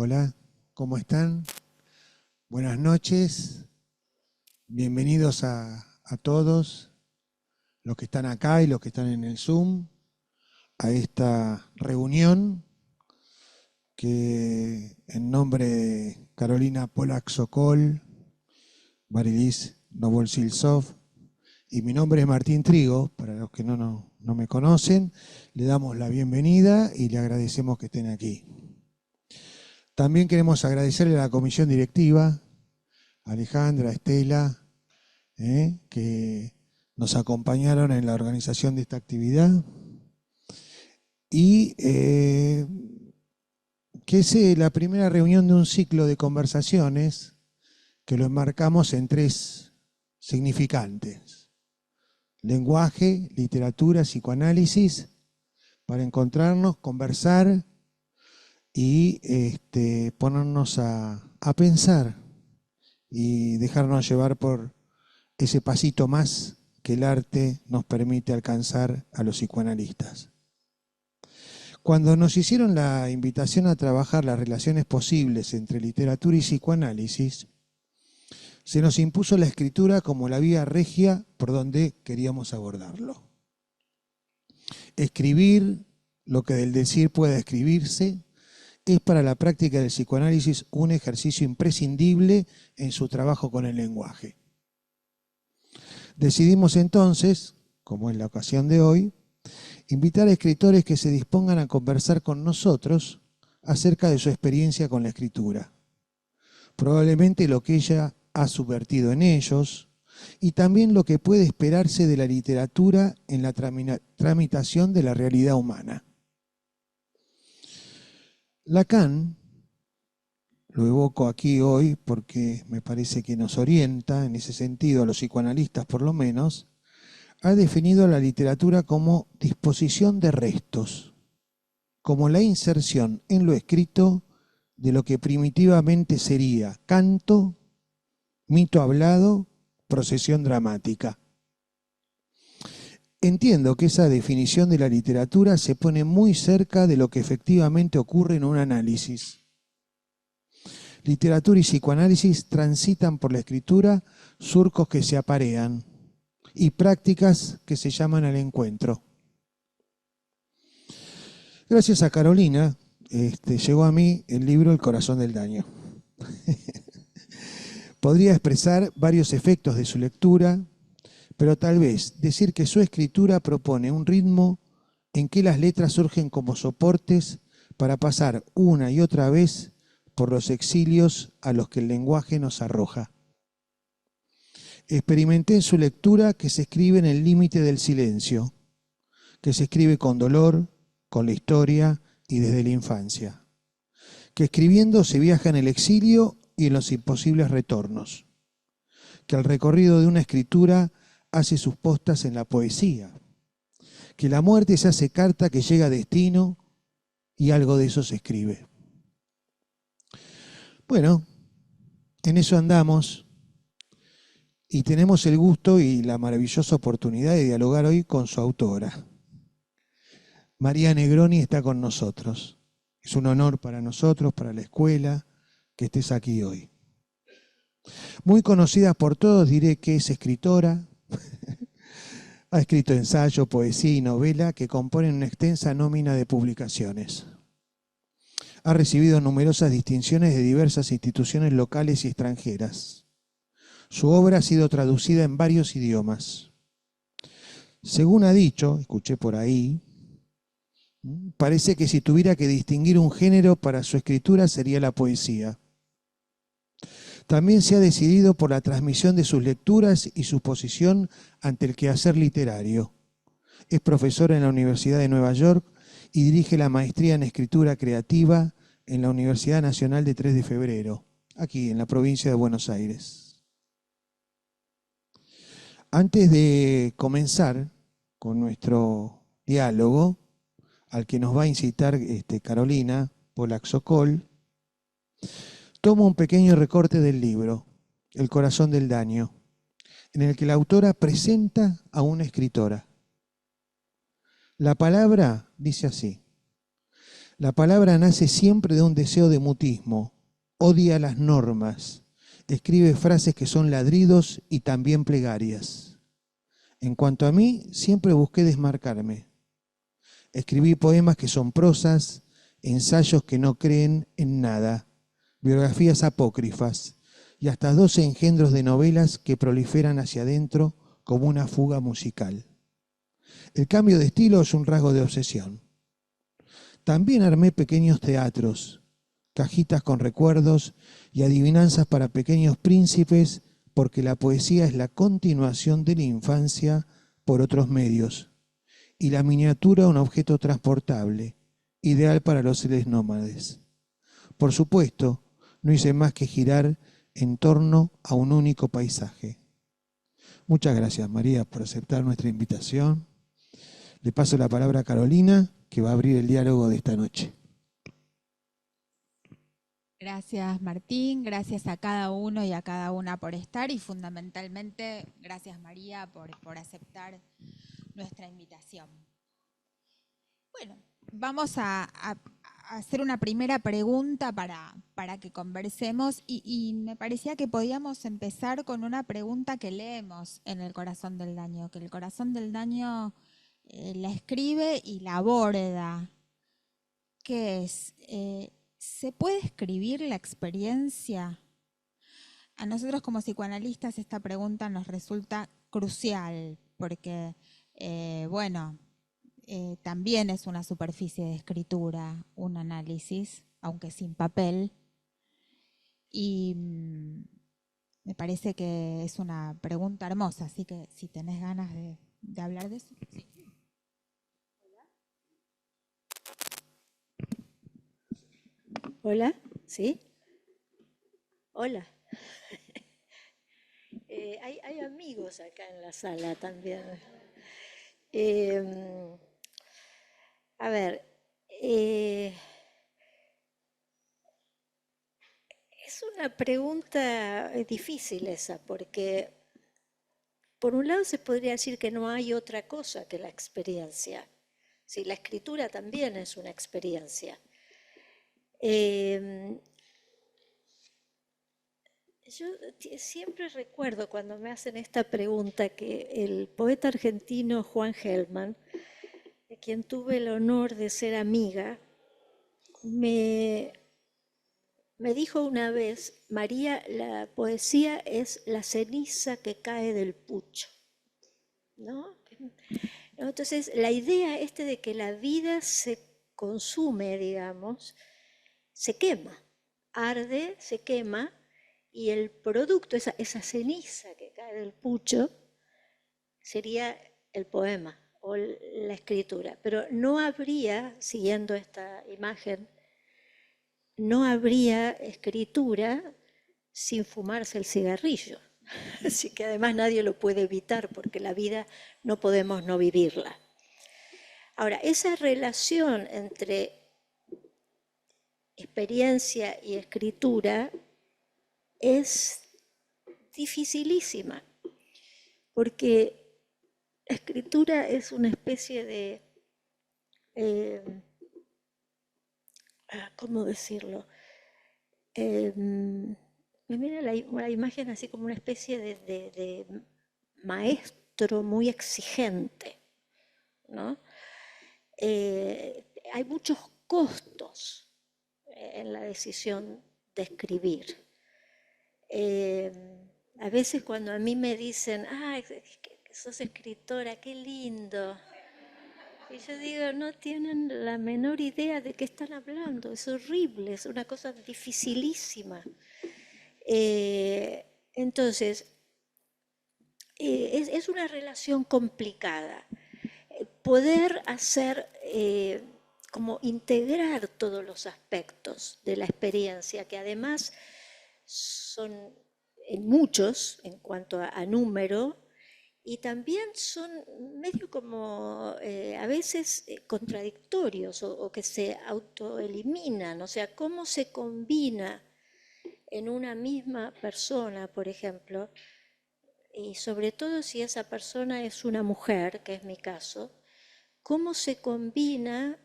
Hola, ¿cómo están? Buenas noches. Bienvenidos a todos los que están acá y los que están en el Zoom a esta reunión que en nombre de Carolina Polak-Sokol, Marilis Novosiltsov y mi nombre es Martín Trigo, para los que no me conocen, le damos la bienvenida y le agradecemos que estén aquí. También queremos agradecerle a la comisión directiva, a Alejandra, a Estela, que nos acompañaron en la organización de esta actividad y que es la primera reunión de un ciclo de conversaciones que lo enmarcamos en tres significantes: lenguaje, literatura, psicoanálisis, para encontrarnos, conversar y ponernos a pensar y dejarnos llevar por ese pasito más que el arte nos permite alcanzar a los psicoanalistas. Cuando nos hicieron la invitación a trabajar las relaciones posibles entre literatura y psicoanálisis, se nos impuso la escritura como la vía regia por donde queríamos abordarlo. Escribir lo que del decir pueda escribirse es para la práctica del psicoanálisis un ejercicio imprescindible en su trabajo con el lenguaje. Decidimos entonces, como es la ocasión de hoy, invitar a escritores que se dispongan a conversar con nosotros acerca de su experiencia con la escritura. Probablemente lo que ella ha subvertido en ellos y también lo que puede esperarse de la literatura en la tramitación de la realidad humana. Lacan, lo evoco aquí hoy porque me parece que nos orienta en ese sentido, a los psicoanalistas por lo menos, ha definido a la literatura como disposición de restos, como la inserción en lo escrito de lo que primitivamente sería canto, mito hablado, procesión dramática. Entiendo que esa definición de la literatura se pone muy cerca de lo que efectivamente ocurre en un análisis. Literatura y psicoanálisis transitan por la escritura surcos que se aparean y prácticas que se llaman al encuentro. Gracias a Carolina llegó a mí el libro El corazón del daño. Podría expresar varios efectos de su lectura, pero tal vez decir que su escritura propone un ritmo en que las letras surgen como soportes para pasar una y otra vez por los exilios a los que el lenguaje nos arroja. Experimenté en su lectura que se escribe en el límite del silencio, que se escribe con dolor, con la historia y desde la infancia, que escribiendo se viaja en el exilio y en los imposibles retornos, que el recorrido de una escritura hace sus postas en la poesía, que la muerte se hace carta que llega a destino y algo de eso se escribe. Bueno, en eso andamos y tenemos el gusto y la maravillosa oportunidad de dialogar hoy con su autora. María Negroni está con nosotros. Es un honor para nosotros, para la escuela, que estés aquí hoy. Muy conocida por todos, diré que es escritora. Ha escrito ensayo, poesía y novela que componen una extensa nómina de publicaciones. Ha recibido numerosas distinciones de diversas instituciones locales y extranjeras. Su obra ha sido traducida en varios idiomas. Según ha dicho, escuché por ahí, parece que si tuviera que distinguir un género para su escritura sería la poesía. También se ha decidido por la transmisión de sus lecturas y su posición ante el quehacer literario. Es profesora en la Universidad de Nueva York y dirige la maestría en escritura creativa en la Universidad Nacional de 3 de Febrero, aquí en la provincia de Buenos Aires. Antes de comenzar con nuestro diálogo, al que nos va a incitar Carolina Polak-Sokol, tomo un pequeño recorte del libro, El corazón del daño, en el que la autora presenta a una escritora. La palabra dice así: La palabra nace siempre de un deseo de mutismo, odia las normas, escribe frases que son ladridos y también plegarias. En cuanto a mí, siempre busqué desmarcarme. Escribí poemas que son prosas, ensayos que no creen en nada, biografías apócrifas y hasta 12 engendros de novelas que proliferan hacia adentro como una fuga musical. El cambio de estilo es un rasgo de obsesión. También armé pequeños teatros, cajitas con recuerdos y adivinanzas para pequeños príncipes, porque la poesía es la continuación de la infancia por otros medios, y la miniatura un objeto transportable, ideal para los seres nómades. Por supuesto, no hice más que girar en torno a un único paisaje. Muchas gracias, María, por aceptar nuestra invitación. Le paso la palabra a Carolina, que va a abrir el diálogo de esta noche. Gracias, Martín, gracias a cada uno y a cada una por estar y fundamentalmente gracias, María, por aceptar nuestra invitación. Bueno, vamos a hacer una primera pregunta para que conversemos y me parecía que podíamos empezar con una pregunta que leemos en El Corazón del Daño, que El Corazón del Daño la escribe y la aborda, que es... ¿se puede escribir la experiencia? A nosotros como psicoanalistas esta pregunta nos resulta crucial porque, también es una superficie de escritura, un análisis, aunque sin papel. Y me parece que es una pregunta hermosa, así que si tenés ganas de hablar de eso. Sí. Hola, ¿sí? Hola. Hay amigos acá en la sala también. Eh, a ver, es una pregunta difícil esa, porque por un lado se podría decir que no hay otra cosa que la experiencia. Sí, la escritura también es una experiencia. Yo siempre recuerdo cuando me hacen esta pregunta que el poeta argentino Juan Gelman, de quien tuve el honor de ser amiga, me dijo una vez: María, la poesía es la ceniza que cae del pucho, ¿no? Entonces, la idea de que la vida se consume, digamos, se quema, arde, se quema, y el producto, esa ceniza que cae del pucho, sería el poema o la escritura. Pero no habría, siguiendo esta imagen, no habría escritura sin fumarse el cigarrillo. Así que además nadie lo puede evitar porque la vida no podemos no vivirla. Ahora, esa relación entre experiencia y escritura es dificilísima, porque la escritura es una especie de, ¿cómo decirlo? Me viene la imagen así como una especie de maestro muy exigente, ¿no? Hay muchos costos en la decisión de escribir. A veces cuando a mí me dicen, que sos escritora, qué lindo. Y yo digo, no tienen la menor idea de qué están hablando, es horrible, es una cosa dificilísima. Entonces, es una relación complicada. Poder hacer, como integrar todos los aspectos de la experiencia, que además son muchos en cuanto a número, y también son medio como a veces contradictorios o que se autoeliminan, o sea, cómo se combina en una misma persona, por ejemplo, y sobre todo si esa persona es una mujer, que es mi caso, cómo se combina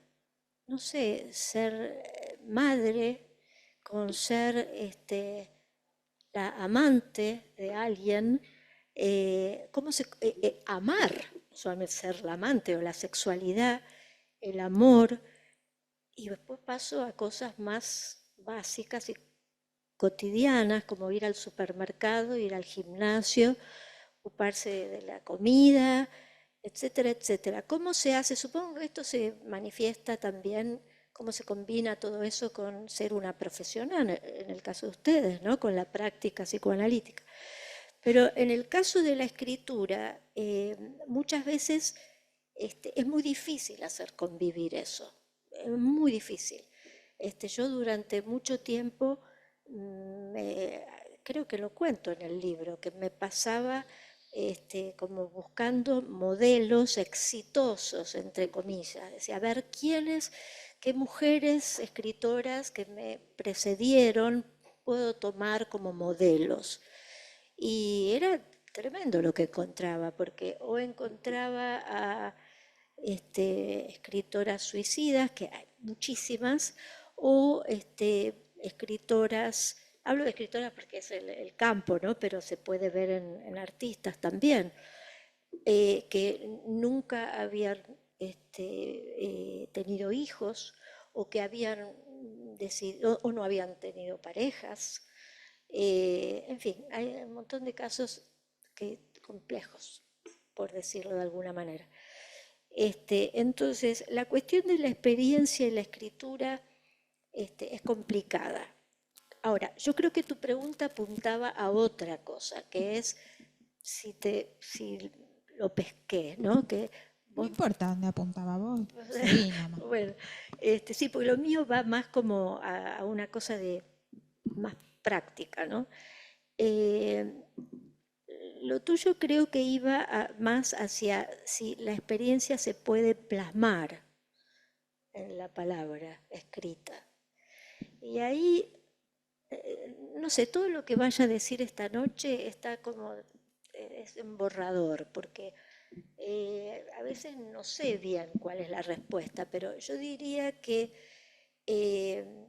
no sé, ser madre, con ser la amante de alguien, amar, no solamente ser la amante o la sexualidad, el amor, y después paso a cosas más básicas y cotidianas, como ir al supermercado, ir al gimnasio, ocuparse de la comida, etcétera, etcétera. ¿Cómo se hace? Supongo que esto se manifiesta también, cómo se combina todo eso con ser una profesional, en el caso de ustedes, ¿no? Con la práctica psicoanalítica. Pero en el caso de la escritura, muchas veces es muy difícil hacer convivir eso, es muy difícil. Yo durante mucho tiempo, creo que lo cuento en el libro, que me pasaba como buscando modelos exitosos, entre comillas. Decía, a ver, qué mujeres escritoras que me precedieron puedo tomar como modelos. Y era tremendo lo que encontraba, porque o encontraba a escritoras suicidas, que hay muchísimas, o escritoras, hablo de escritoras porque es el campo, ¿no? Pero se puede ver en artistas también, que nunca habían tenido hijos o que habían decidido o no habían tenido parejas. En fin, hay un montón de casos complejos, por decirlo de alguna manera. Entonces, la cuestión de la experiencia y la escritura es complicada. Ahora, yo creo que tu pregunta apuntaba a otra cosa, que es si lo pesqué, ¿no? Que No vos, importa dónde apuntaba vos, seguí nomás. bueno, sí, porque lo mío va más como a una cosa de más práctica, ¿no? Lo tuyo creo que iba más hacia si la experiencia se puede plasmar en la palabra escrita. Y ahí, no sé, todo lo que vaya a decir esta noche está como, es un borrador, porque a veces no sé bien cuál es la respuesta, pero yo diría eh,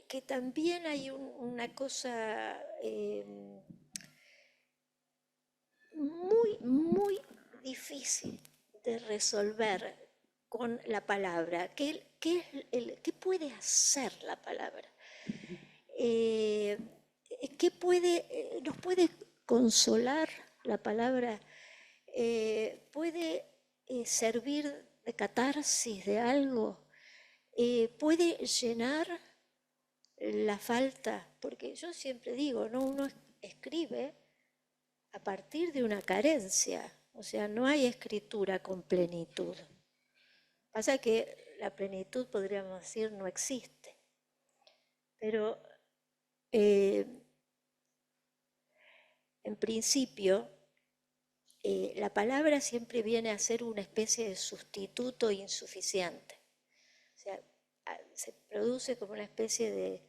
que también hay una cosa muy, muy difícil de resolver con la palabra. ¿Qué puede hacer la palabra? ¿Nos puede consolar la palabra? ¿Puede servir de catarsis de algo? ¿Puede llenar la falta? Porque yo siempre digo, ¿no? Uno escribe a partir de una carencia, o sea, no hay escritura con plenitud. Pasa que la plenitud, podríamos decir, no existe. Pero en principio, la palabra siempre viene a ser una especie de sustituto insuficiente. O sea, se produce como una especie de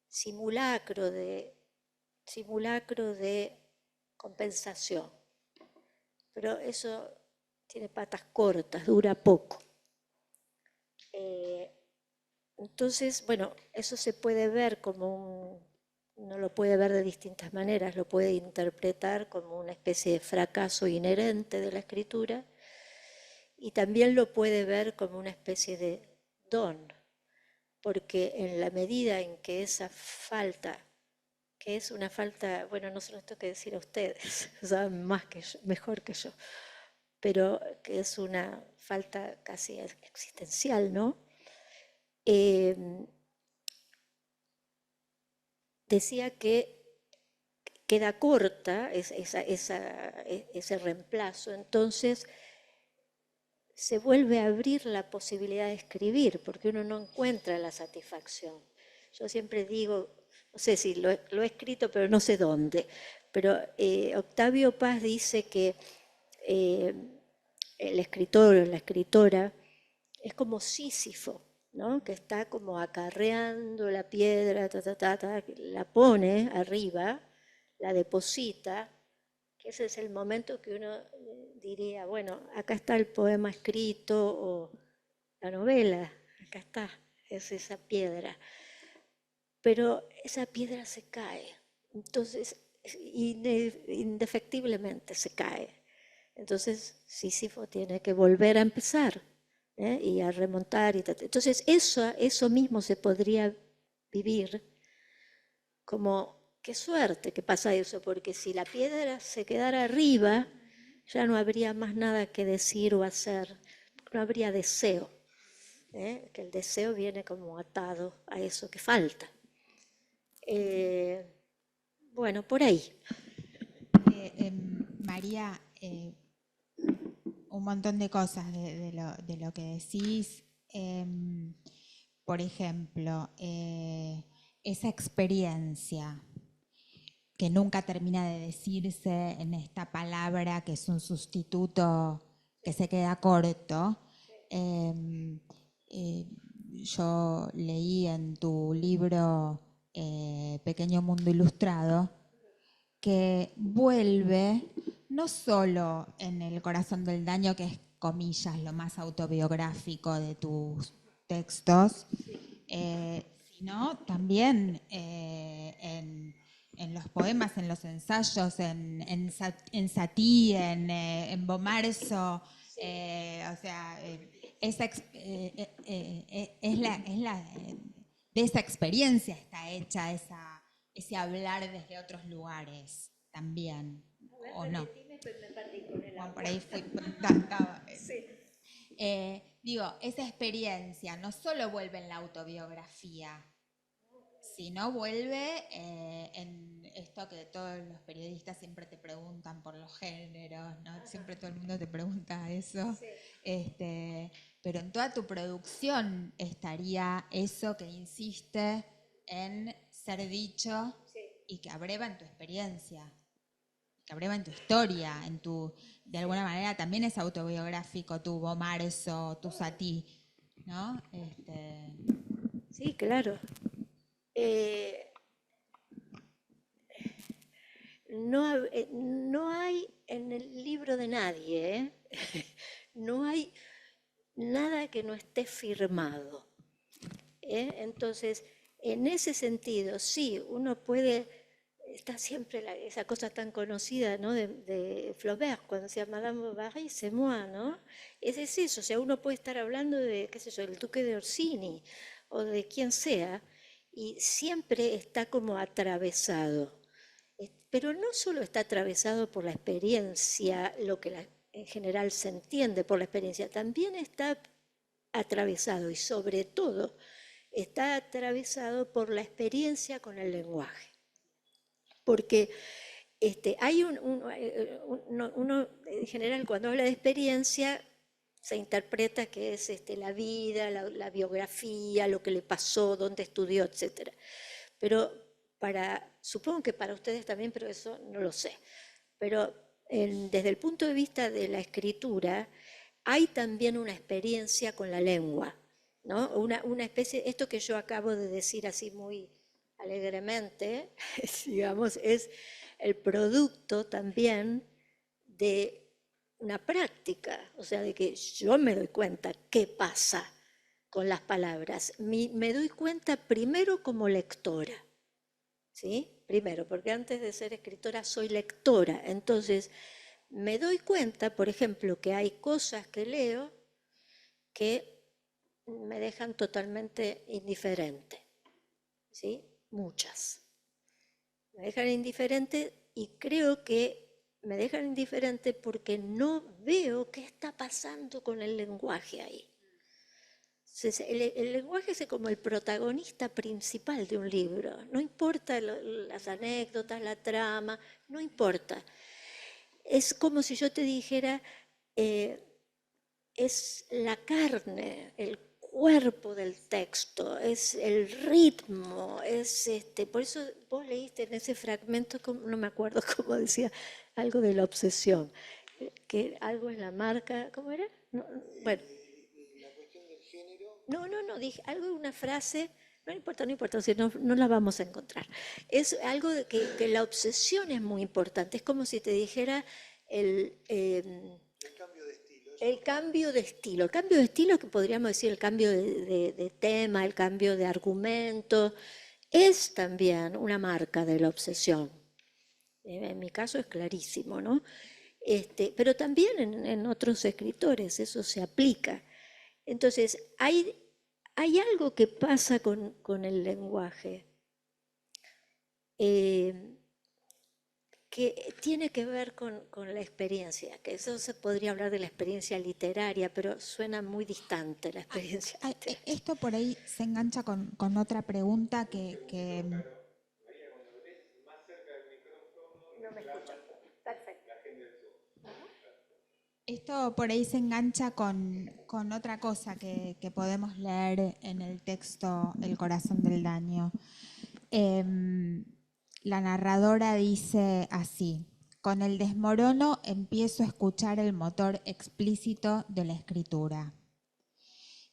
simulacro de compensación. Pero eso tiene patas cortas, dura poco. Entonces, bueno, eso se puede ver como uno lo puede ver de distintas maneras, lo puede interpretar como una especie de fracaso inherente de la escritura y también lo puede ver como una especie de don, porque en la medida en que esa falta, que es una falta, bueno, no se los tengo que decir a ustedes, saben más que yo, mejor que yo, pero que es una falta casi existencial, ¿no? Decía que queda corta ese reemplazo, entonces se vuelve a abrir la posibilidad de escribir, porque uno no encuentra la satisfacción. Yo siempre digo, no sé si lo he escrito, pero no sé dónde, pero Octavio Paz dice que el escritor o la escritora es como Sísifo, ¿no? Que está como acarreando la piedra, la pone arriba, la deposita, que ese es el momento que uno diría, bueno, acá está el poema escrito, o la novela, acá está, es esa piedra. Pero esa piedra se cae, entonces indefectiblemente se cae. Entonces Sísifo tiene que volver a empezar, y a remontar. Entonces eso mismo se podría vivir como, qué suerte que pasa eso, porque si la piedra se quedara arriba, ya no habría más nada que decir o hacer, no habría deseo, que el deseo viene como atado a eso que falta. Bueno, por ahí. María, un montón de cosas de lo que decís. Por ejemplo, esa experiencia que nunca termina de decirse en esta palabra, que es un sustituto que se queda corto. Yo leí en tu libro Pequeño Mundo Ilustrado que vuelve no solo en El Corazón del Daño, que es, comillas, lo más autobiográfico de tus textos, sino también en los poemas, en los ensayos, en Satí, en Bomarzo, o sea, de esa experiencia está hecha ese hablar desde otros lugares también, ¿o no? Bueno, por ahí fui. Sí. Digo, esa experiencia no solo vuelve en la autobiografía, sino vuelve en esto que todos los periodistas siempre te preguntan por los géneros, ¿no? Ajá. Siempre todo el mundo te pregunta eso. Sí. Pero en toda tu producción estaría eso que insiste en ser dicho, sí, y que abreva en tu experiencia, que abreva en tu historia, de alguna manera también es autobiográfico tu Bomarzo, tu Satí, ¿no? Sí, claro. No hay en el libro de nadie, no hay nada que no esté firmado. Entonces, en ese sentido, sí, uno puede, está siempre esa cosa tan conocida, ¿no?, de Flaubert, cuando decía Madame Bovary, c'est moi, ¿no? Es eso, o sea, uno puede estar hablando de, qué sé yo, el duque de Orsini, o de quien sea, y siempre está como atravesado. Pero no solo está atravesado por la experiencia, lo que en general se entiende por la experiencia, también está atravesado y sobre todo está atravesado por la experiencia con el lenguaje. Porque hay uno en general cuando habla de experiencia se interpreta que es la vida, la biografía, lo que le pasó, dónde estudió, etc. Pero supongo que para ustedes también, pero eso no lo sé. Pero desde el punto de vista de la escritura, hay también una experiencia con la lengua, ¿no? Una especie, esto que yo acabo de decir así muy alegremente, digamos, es el producto también de una práctica, o sea, de que yo me doy cuenta qué pasa con las palabras. Me doy cuenta primero como lectora, ¿sí? Primero, porque antes de ser escritora soy lectora, entonces me doy cuenta, por ejemplo, que hay cosas que leo que me dejan totalmente indiferente, ¿sí? Muchas. Me dejan indiferente y creo que me dejan indiferente porque no veo qué está pasando con el lenguaje ahí. El lenguaje es como el protagonista principal de un libro. No importa las anécdotas, la trama, no importa. Es como si yo te dijera, es la carne, el cuerpo del texto, es el ritmo, es por eso vos leíste en ese fragmento, no me acuerdo cómo decía, algo de la obsesión, que algo es la marca, ¿cómo era? No, bueno. La cuestión del género. No, dije algo de una frase, no importa, si no la vamos a encontrar. Es algo de que la obsesión es muy importante, es como si te dijera el cambio de estilo. El cambio de estilo. El cambio de estilo, que podríamos decir el cambio de tema, el cambio de argumento, es también una marca de la obsesión. En mi caso es clarísimo, ¿no? Pero también en otros escritores eso se aplica. Entonces, hay algo que pasa con el lenguaje que tiene que ver con la experiencia, que eso se podría hablar de la experiencia literaria, pero suena muy distante la experiencia literaria. Esto por ahí se engancha con otra pregunta que No me escuchan. Perfecto. esto por ahí se engancha con otra cosa que podemos leer en el texto El corazón del daño. La narradora dice así: con el desmorono empiezo a escuchar el motor explícito de la escritura.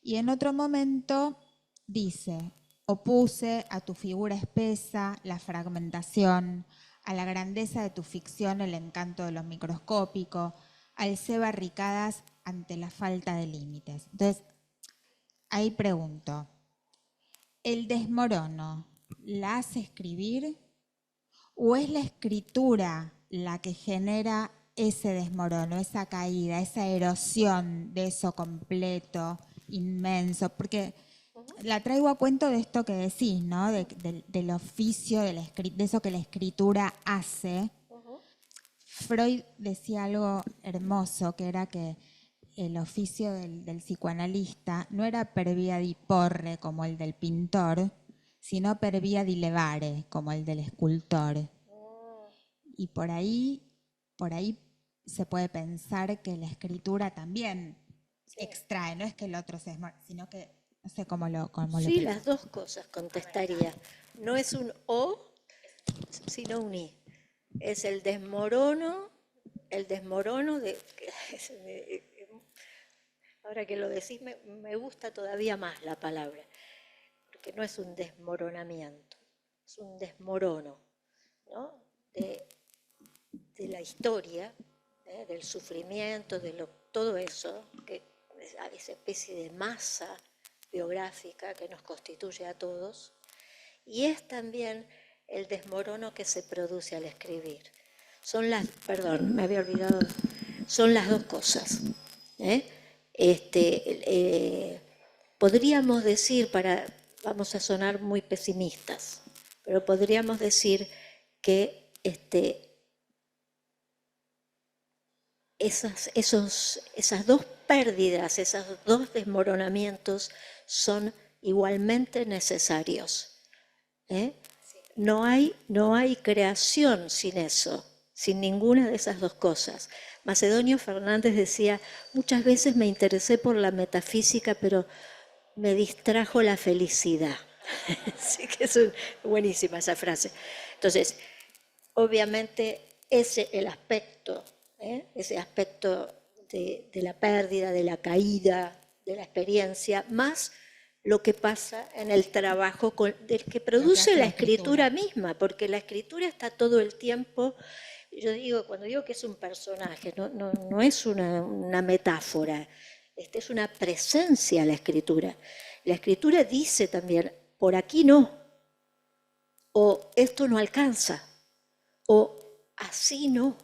Y en otro momento dice: opuse a tu figura espesa la fragmentación, a la grandeza de tu ficción el encanto de lo microscópico, alcé barricadas ante la falta de límites. Entonces, ahí pregunto, ¿el desmorono la hace escribir o es la escritura la que genera ese desmorono, esa caída, esa erosión de eso completo, inmenso? Porque la traigo a cuento de esto que decís, ¿no? Del oficio, de eso que la escritura hace. Freud decía algo hermoso, que era que el oficio del psicoanalista no era per via di porre como el del pintor, sino per via di levare como el del escultor. Y por ahí se puede pensar que la escritura también extrae, no es que el otro se desmorone, sino que no sé cómo lo Sí, las dos cosas contestaría. No es un o, sino un i. Es el desmorono de... Ahora que lo decís, me gusta todavía más la palabra, porque no es un desmoronamiento, es un desmorono, ¿no? De la historia, del sufrimiento, todo eso, que es esa especie de masa biográfica que nos constituye a todos, y es también el desmorono que se produce al escribir. Perdón, me había olvidado, son las dos cosas. Podríamos decir, vamos a sonar muy pesimistas, pero podríamos decir que esas dos pérdidas, esos dos desmoronamientos son igualmente necesarios. No hay creación sin eso, sin ninguna de esas dos cosas. Macedonio Fernández decía: muchas veces me interesé por la metafísica, pero me distrajo la felicidad. Sí, que es buenísima esa frase. Entonces, obviamente, el aspecto, ese aspecto de la pérdida, de la caída, de la experiencia, más lo que pasa en el trabajo del que produce la escritura misma, porque la escritura está todo el tiempo. Yo digo, cuando digo que es un personaje, no es una metáfora, es una presencia la escritura. La escritura dice también: por aquí no, o esto no alcanza, o así no,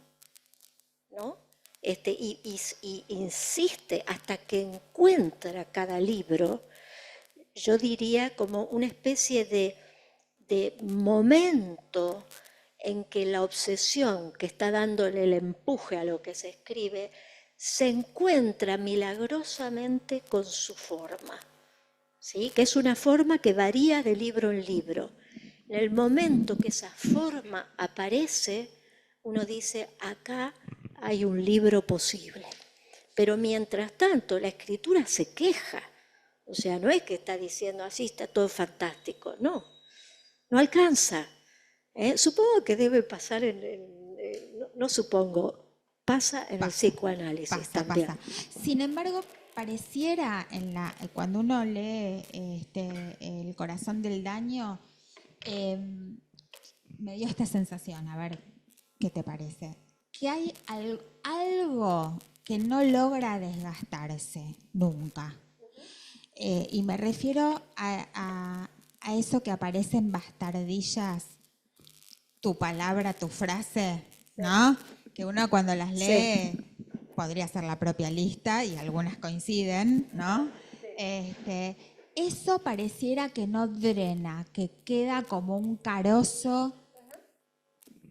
¿no? Y insiste hasta que encuentra cada libro, yo diría, como una especie de momento en que la obsesión que está dándole el empuje a lo que se escribe se encuentra milagrosamente con su forma, ¿sí? Que es una forma que varía de libro en libro. En el momento que esa forma aparece, uno dice: acá hay un libro posible. Pero mientras tanto, la escritura se queja. O sea, no es que está diciendo así, está todo fantástico. No alcanza. Supongo que debe pasar no supongo, pasa en el psicoanálisis también. Pasa. Sin embargo, pareciera cuando uno lee El corazón del daño, me dio esta sensación, a ver qué te parece, que hay algo que no logra desgastarse nunca. Y me refiero a eso que aparece en bastardillas, tu palabra, tu frase, ¿no? Que uno cuando las lee podría hacer la propia lista y algunas coinciden, ¿no? Eso pareciera que no drena, que queda como un carozo.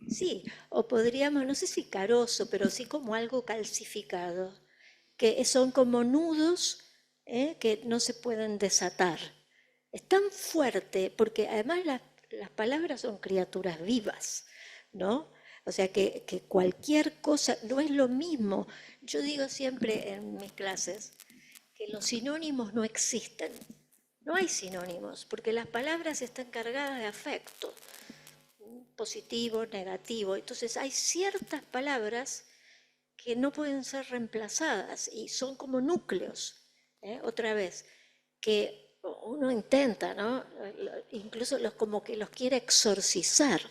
Sí, o podríamos, no sé si carozo, pero sí como algo calcificado, que son como nudos que no se pueden desatar. Es tan fuerte, porque además las palabras son criaturas vivas, ¿no? O sea que cualquier cosa, no es lo mismo. Yo digo siempre en mis clases que los sinónimos no existen. No hay sinónimos, porque las palabras están cargadas de afecto, positivo, negativo. Entonces hay ciertas palabras que no pueden ser reemplazadas y son como núcleos, otra vez, que uno intenta, ¿no? Incluso como que los quiere exorcizar,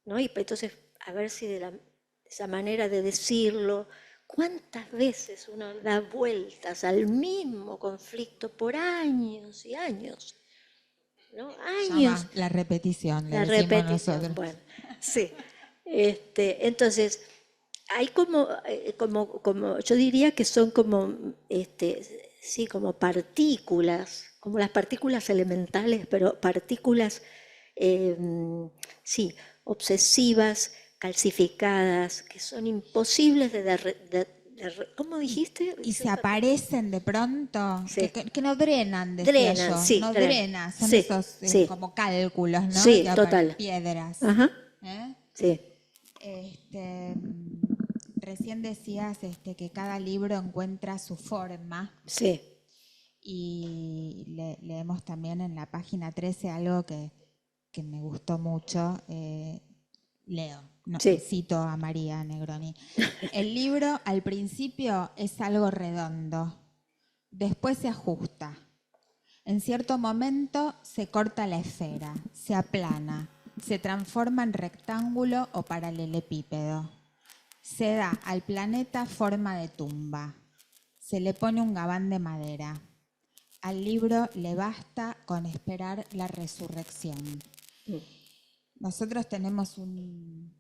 ¿no? Y entonces a ver si de esa manera de decirlo, ¿cuántas veces uno da vueltas al mismo conflicto por años y años? ¿No? Años. La repetición, le La decimos repetición, nosotros. bueno, sí. Entonces, hay como, yo diría que son como, sí, como partículas, como las partículas elementales, pero partículas, sí, obsesivas, calcificadas, que son imposibles ¿cómo dijiste? Y se aparecen de pronto, Sí. que no drenan, decía Drenan, yo, sí, no drenan. drenan, son Sí, esos sí, como cálculos, ¿no? sí, Que total. piedras. Ajá, ¿eh? sí, Recién decías que cada libro encuentra su forma. sí. Y leemos también en la página 13 algo que me gustó mucho. Leo, no, Sí. cito a María Negroni. El libro al principio es algo redondo, después se ajusta. En cierto momento se corta la esfera, se aplana, se transforma en rectángulo o paralelepípedo. Se da al planeta forma de tumba. Se le pone un gabán de madera. Al libro le basta con esperar la resurrección. Nosotros tenemos un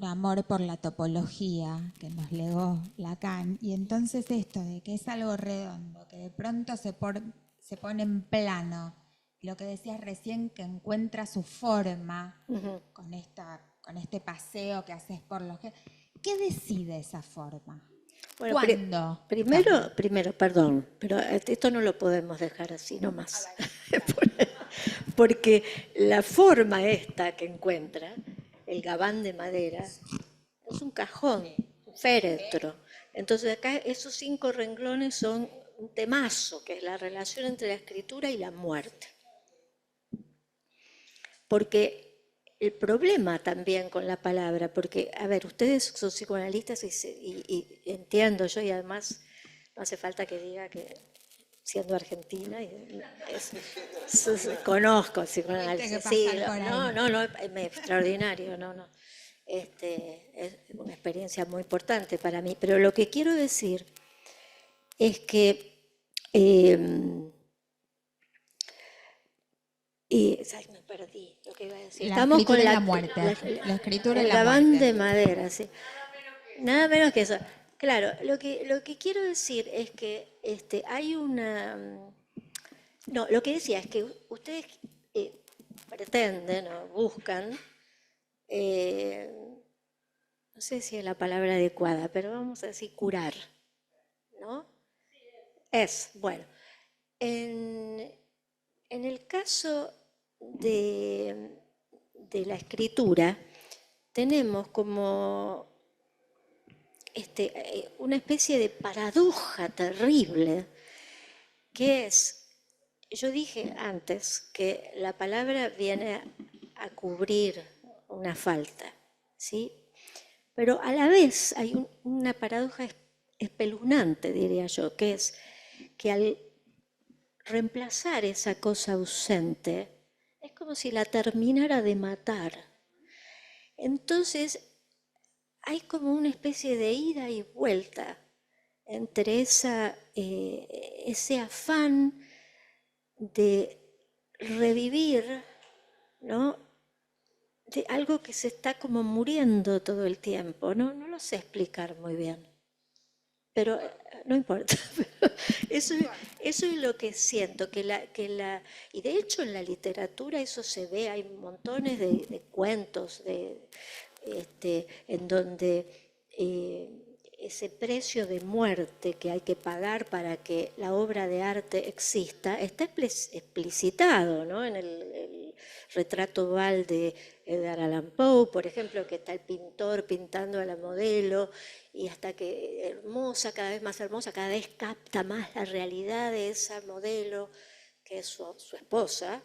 amor por la topología que nos legó Lacan, y entonces esto de que es algo redondo, que de pronto se pone en plano, lo que decías recién, que encuentra su forma con este paseo que haces por los... ¿Qué decide esa forma? Bueno, ¿Cuándo? primero, perdón, pero esto no lo podemos dejar así nomás. Porque la forma esta que encuentra, el gabán de madera, es un cajón, un féretro. Entonces acá esos 5 renglones son un temazo, que es la relación entre la escritura y la muerte. Porque el problema también con la palabra, porque, a ver, ustedes son psicoanalistas y entiendo yo, y además no hace falta que diga que siendo argentina, conozco psicoanálisis, sí, no, es extraordinario, no. Es una experiencia muy importante para mí, pero lo que quiero decir es que me perdí lo que iba a decir. Estamos con la muerte. La escritura y la muerte. El gabán de madera, sí. Nada menos que eso. Claro, lo que quiero decir es que hay una... No, lo que decía es que ustedes pretenden o buscan, no sé si es la palabra adecuada, pero vamos a decir curar, ¿no? Bueno. En el caso de la escritura, tenemos como una especie de paradoja terrible, que es, yo dije antes que la palabra viene a cubrir una falta, ¿sí? Pero a la vez hay una paradoja espeluznante, diría yo, que es que al reemplazar esa cosa ausente, es como si la terminara de matar. Entonces, hay como una especie de ida y vuelta entre ese afán de revivir, ¿no?, de algo que se está como muriendo todo el tiempo. No lo sé explicar muy bien, pero no importa. Eso es lo que siento, y de hecho en la literatura eso se ve, hay montones de cuentos en donde ese precio de muerte que hay que pagar para que la obra de arte exista está explicitado, ¿no?, en el retrato oval de Edgar Allan Poe, por ejemplo, que está el pintor pintando a la modelo y hasta que hermosa, cada vez más hermosa, cada vez capta más la realidad de esa modelo que es su esposa,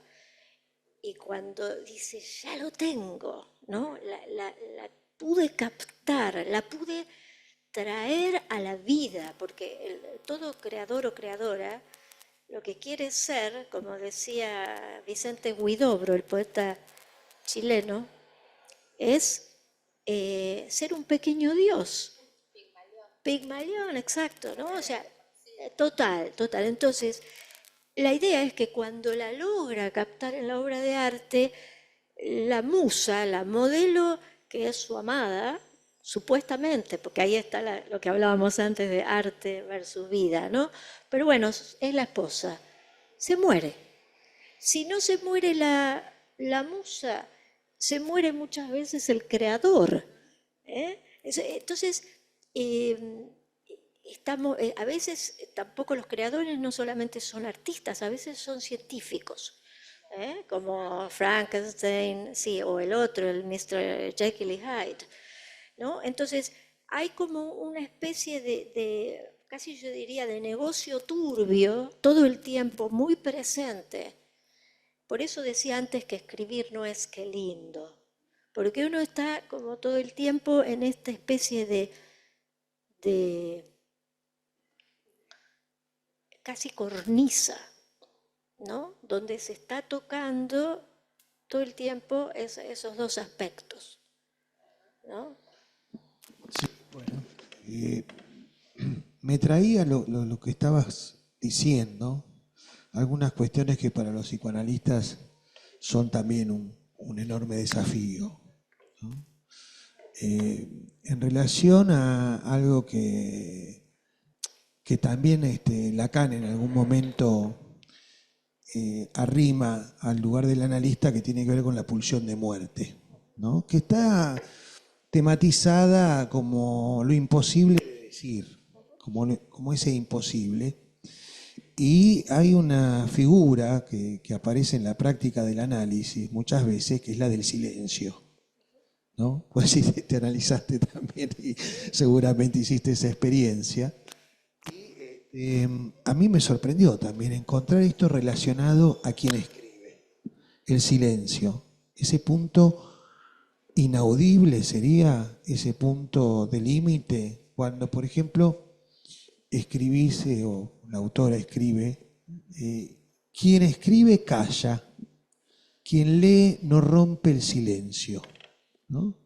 y cuando dice, ya lo tengo, ¿no?, la pude captar, la pude traer a la vida, porque todo creador o creadora lo que quiere ser, como decía Vicente Huidobro, el poeta chileno, es ser un pequeño dios. Pigmalión, exacto, ¿no? O sea, total. Entonces, la idea es que cuando la logra captar en la obra de arte, la musa, la modelo, que es su amada, supuestamente, porque ahí está lo que hablábamos antes de arte versus vida, ¿no? Pero bueno, es la esposa, se muere. Si no se muere la musa, se muere muchas veces el creador. Entonces, a veces tampoco los creadores no solamente son artistas, a veces son científicos. Como Frankenstein, sí, o el otro, el Mr. Jekyll y Hyde, ¿no? Entonces, hay como una especie casi yo diría, de negocio turbio todo el tiempo, muy presente. Por eso decía antes que escribir no es que lindo, porque uno está como todo el tiempo en esta especie de casi cornisa, ¿no?, donde se está tocando todo el tiempo esos dos aspectos, ¿no? Sí, bueno, me traía lo que estabas diciendo, algunas cuestiones que para los psicoanalistas son también un enorme desafío, ¿no? En relación a algo que también Lacan en algún momento arrima al lugar del analista, que tiene que ver con la pulsión de muerte, ¿no?, que está tematizada como lo imposible de decir, como ese imposible. Y hay una figura que aparece en la práctica del análisis muchas veces, que es la del silencio, ¿no? Pues si te analizaste también y seguramente hiciste esa experiencia. A mí me sorprendió también encontrar esto relacionado a quien escribe, el silencio, ese punto inaudible sería, ese punto de límite, cuando, por ejemplo, escribís o la autora escribe, quien escribe calla, quien lee no rompe el silencio, ¿no?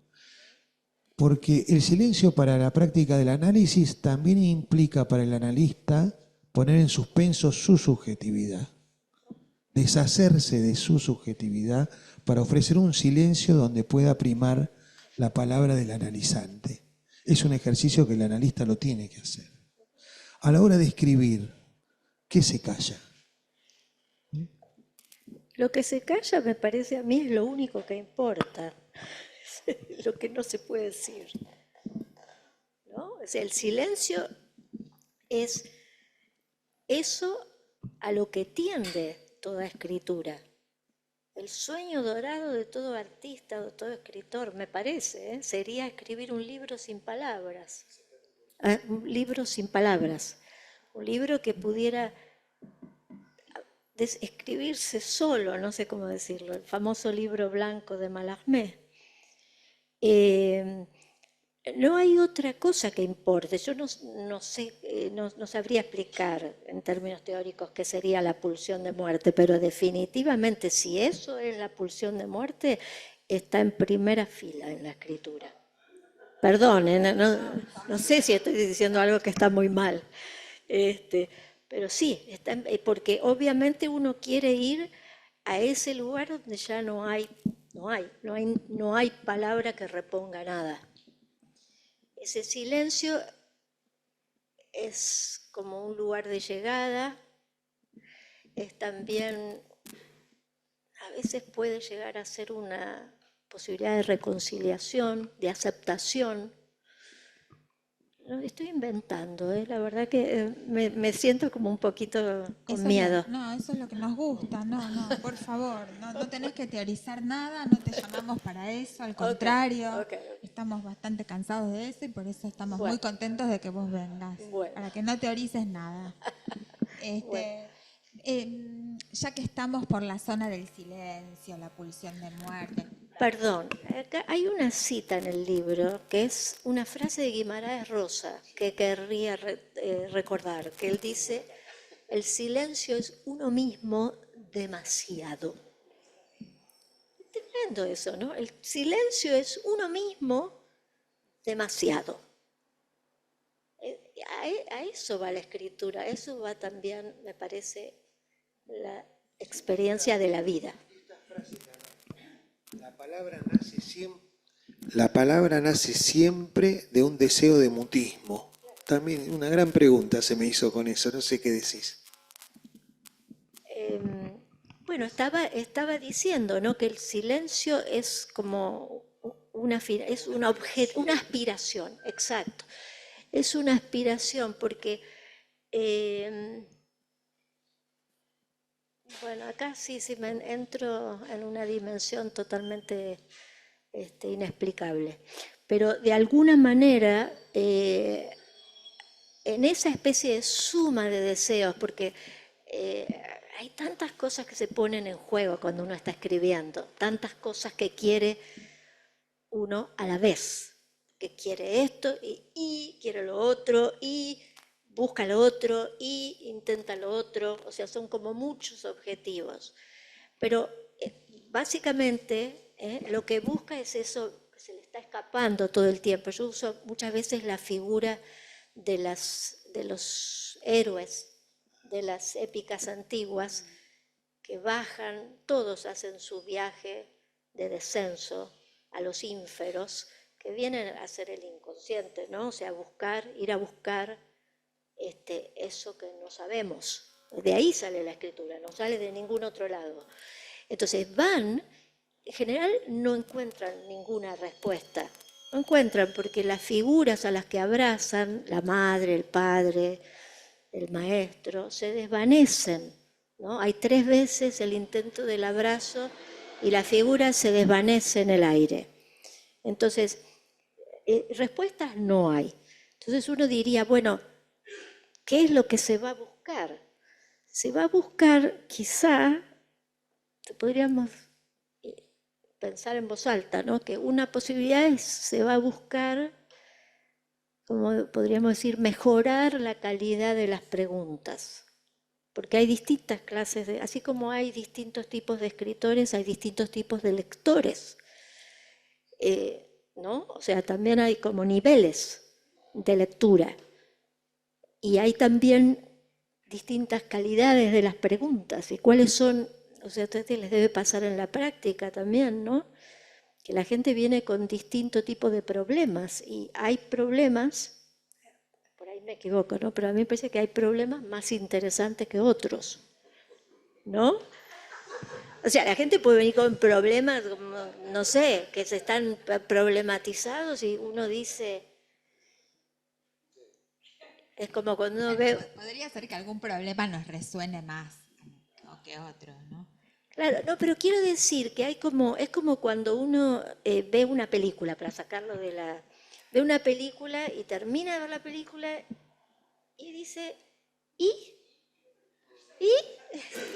Porque el silencio para la práctica del análisis también implica para el analista poner en suspenso su subjetividad, deshacerse de su subjetividad para ofrecer un silencio donde pueda primar la palabra del analizante. Es un ejercicio que el analista lo tiene que hacer. A la hora de escribir, ¿qué se calla? Lo que se calla, me parece a mí, es lo único que importa, lo que no se puede decir, ¿no? O sea, el silencio es eso a lo que tiende toda escritura. El sueño dorado de todo artista, de todo escritor, me parece, sería escribir un libro sin palabras. Un libro sin palabras. Un libro que pudiera escribirse solo, no sé cómo decirlo, el famoso libro blanco de Mallarmé. No hay otra cosa que importe. Yo no sé, no sabría explicar en términos teóricos qué sería la pulsión de muerte, pero definitivamente si eso es la pulsión de muerte, está en primera fila en la escritura. Perdón, no sé si estoy diciendo algo que está muy mal. Pero sí, porque obviamente uno quiere ir a ese lugar donde ya no hay palabra que reponga nada. Ese silencio es como un lugar de llegada, es también, a veces puede llegar a ser una posibilidad de reconciliación, de aceptación. No, estoy inventando, la verdad que me siento como un poquito con miedo. Eso es lo que nos gusta, por favor, no tenés que teorizar nada, no te llamamos para eso, al contrario, Okay. Estamos bastante cansados de eso y por eso estamos Bueno. muy contentos de que vos vengas, Bueno. para que no teorices nada. Bueno. Ya que estamos por la zona del silencio, la pulsión de muerte. Perdón, acá hay una cita en el libro que es una frase de Guimarães Rosa que querría recordar, que él dice, el silencio es uno mismo demasiado. Tremendo eso, ¿no? El silencio es uno mismo demasiado. A eso va la escritura, a eso va también, me parece, la experiencia de la vida. La palabra nace siempre de un deseo de mutismo. También una gran pregunta se me hizo con eso, no sé qué decís. Bueno, estaba diciendo, ¿no?, que el silencio es como una aspiración, exacto. Es una aspiración porque, bueno, acá sí me entro en una dimensión totalmente inexplicable. Pero de alguna manera, en esa especie de suma de deseos, porque hay tantas cosas que se ponen en juego cuando uno está escribiendo, tantas cosas que quiere uno a la vez, que quiere esto y quiere lo otro y busca lo otro y intenta lo otro, o sea, son como muchos objetivos. Pero básicamente lo que busca es eso que se le está escapando todo el tiempo. Yo uso muchas veces la figura de los héroes de las épicas antiguas que bajan, todos hacen su viaje de descenso a los ínferos, que vienen a ser el inconsciente, ¿no? O sea, ir a buscar eso que no sabemos. De ahí sale la escritura, no sale de ningún otro lado. Entonces van, en general no encuentran ninguna respuesta. No encuentran porque las figuras a las que abrazan, la madre, el padre, el maestro, se desvanecen, ¿no? Hay 3 veces el intento del abrazo y la figura se desvanece en el aire. Entonces, respuestas no hay. Entonces uno diría, bueno, ¿qué es lo que se va a buscar? Se va a buscar, quizá, podríamos pensar en voz alta, ¿no?, que una posibilidad se va a buscar, como podríamos decir, mejorar la calidad de las preguntas. Porque hay distintas clases, así como hay distintos tipos de escritores, hay distintos tipos de lectores, ¿no? O sea, también hay como niveles de lectura. Y hay también distintas calidades de las preguntas. ¿Y cuáles son? O sea, a ustedes les debe pasar en la práctica también, ¿no? Que la gente viene con distinto tipo de problemas. Y hay problemas, por ahí me equivoco, ¿no? Pero a mí me parece que hay problemas más interesantes que otros, ¿no? O sea, la gente puede venir con problemas, como, no sé, que se están problematizados y uno dice... Es como cuando uno ve... Podría ser que algún problema nos resuene más que otro, ¿no? Claro, no, pero quiero decir que es como cuando uno ve una película, para sacarlo de la... Ve una película y termina de ver la película y dice, ¿y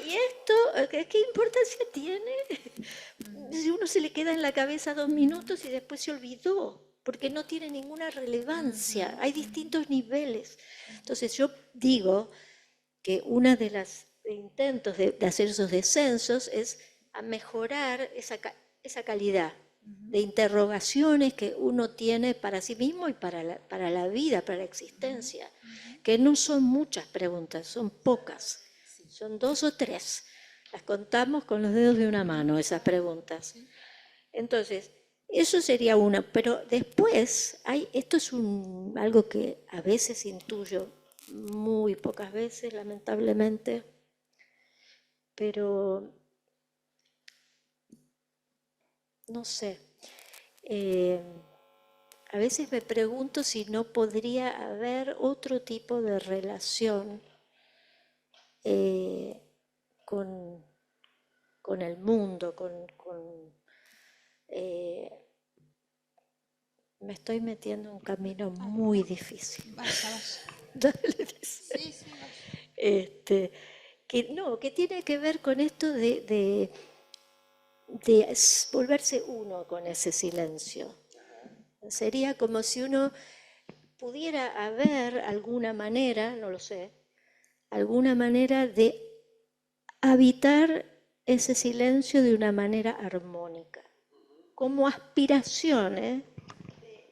esto? ¿Qué importancia tiene? Si uno se le queda en la cabeza 2 minutos y después se olvidó, porque no tiene ninguna relevancia. Hay distintos niveles. Entonces yo digo que uno de los intentos de hacer esos descensos es a mejorar esa calidad, de interrogaciones que uno tiene para sí mismo y para la vida, para la existencia, que no son muchas preguntas, son pocas, son 2 o 3. Las contamos con los dedos de una mano, esas preguntas. Entonces, eso sería una, pero después, esto es algo que a veces intuyo, muy pocas veces, lamentablemente, pero no sé. A veces me pregunto si no podría haber otro tipo de relación con el mundo, me estoy metiendo en un camino muy difícil. Vaya. Sí, sí, vaya. Que tiene que ver con esto de volverse uno con ese silencio. Sería como si uno pudiera haber alguna manera, no lo sé, alguna manera de habitar ese silencio de una manera armónica, como aspiración, ¿eh?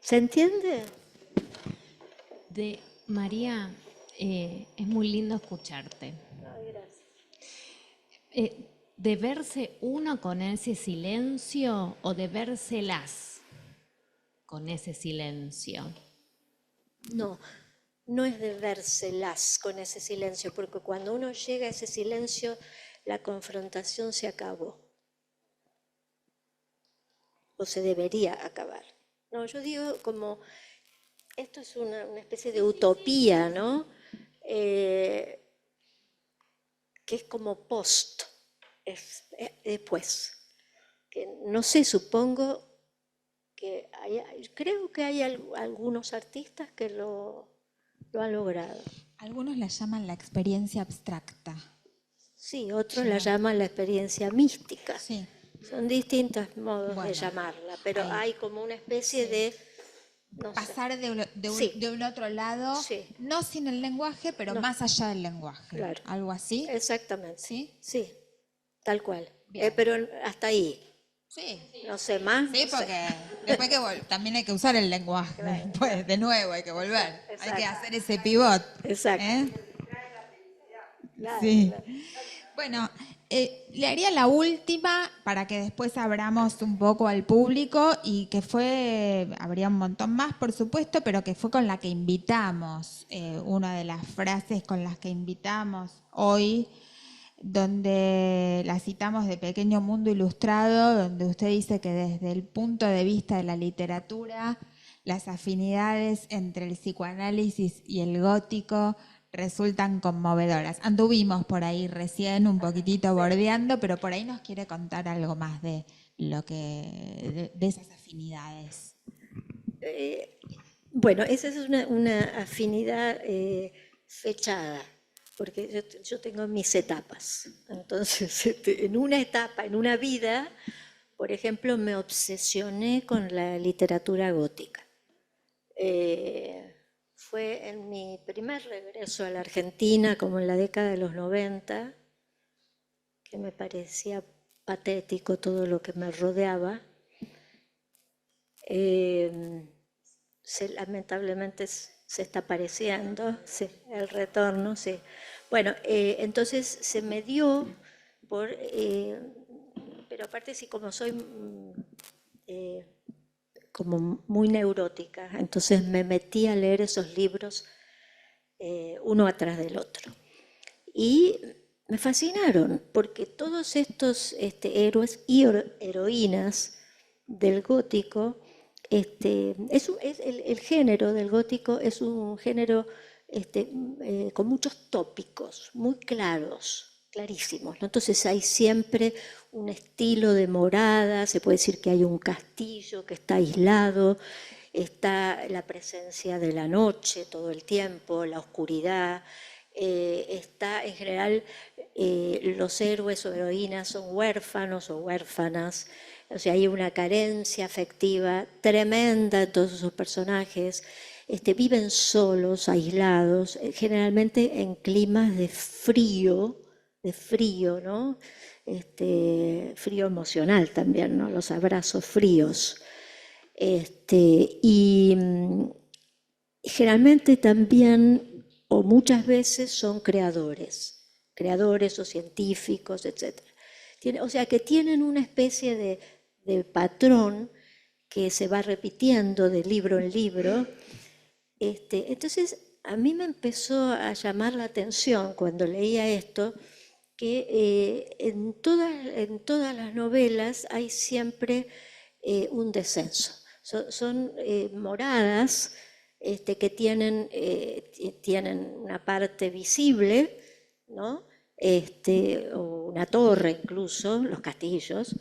¿Se entiende? María, es muy lindo escucharte. Ay, gracias. ¿De verse uno con ese silencio o de vérselas con ese silencio? No, no es de vérselas con ese silencio, porque cuando uno llega a ese silencio, la confrontación se acabó. O se debería acabar. No, yo digo como, esto es una especie de utopía, ¿no? Que es como post, es después. Que no sé, supongo que creo que hay algunos artistas que lo han logrado. Algunos la llaman la experiencia abstracta. Sí, otros la llaman la experiencia mística. Sí. Son distintos modos de llamarla, pero hay como una especie de... No pasar sé. de un otro lado, no sin el lenguaje, pero más allá del lenguaje. Claro. ¿Algo así? Exactamente. ¿Sí? Sí, tal cual. Bien. Pero hasta ahí. Sí. No sé más. Sí, porque después también hay que usar el lenguaje. Claro. Después, de nuevo, hay que volver. Exacto. Hay que hacer ese pivot. Exacto. Claro, Sí. claro. Bueno, le haría la última para que después abramos un poco al público y que habría un montón más, por supuesto, pero que fue con la que invitamos, una de las frases con las que invitamos hoy, donde la citamos de Pequeño Mundo Ilustrado, donde usted dice que desde el punto de vista de la literatura, las afinidades entre el psicoanálisis y el gótico resultan conmovedoras. Anduvimos por ahí recién un poquitito bordeando, pero por ahí nos quiere contar algo más de de esas afinidades. Bueno, esa es una afinidad fechada, porque yo tengo mis etapas. Entonces, en una etapa, en una vida, por ejemplo, me obsesioné con la literatura gótica. Fue en mi primer regreso a la Argentina, como en la década de los 90, que me parecía patético todo lo que me rodeaba. Lamentablemente se está apareciendo, sí, el retorno, sí. Bueno, entonces se me dio por... pero aparte sí, como soy como muy neurótica, entonces me metí a leer esos libros uno atrás del otro. Y me fascinaron, porque todos estos héroes y heroínas del gótico, el género del gótico es un género con muchos tópicos muy claros, clarísimos, ¿no? Entonces hay siempre un estilo de morada, se puede decir que hay un castillo que está aislado, está la presencia de la noche todo el tiempo, la oscuridad, está en general los héroes o heroínas son huérfanos o huérfanas, o sea, hay una carencia afectiva tremenda en todos esos personajes, viven solos, aislados, generalmente en climas de frío de frío, ¿no? Frío emocional también, ¿no? Los abrazos fríos. Y generalmente también, o muchas veces, son creadores o científicos, etc. O sea, que tienen una especie de patrón que se va repitiendo de libro en libro. Entonces, a mí me empezó a llamar la atención cuando leía esto, que en todas las novelas hay siempre un descenso. Son moradas que tienen una parte visible, ¿no? O una torre incluso, los castillos.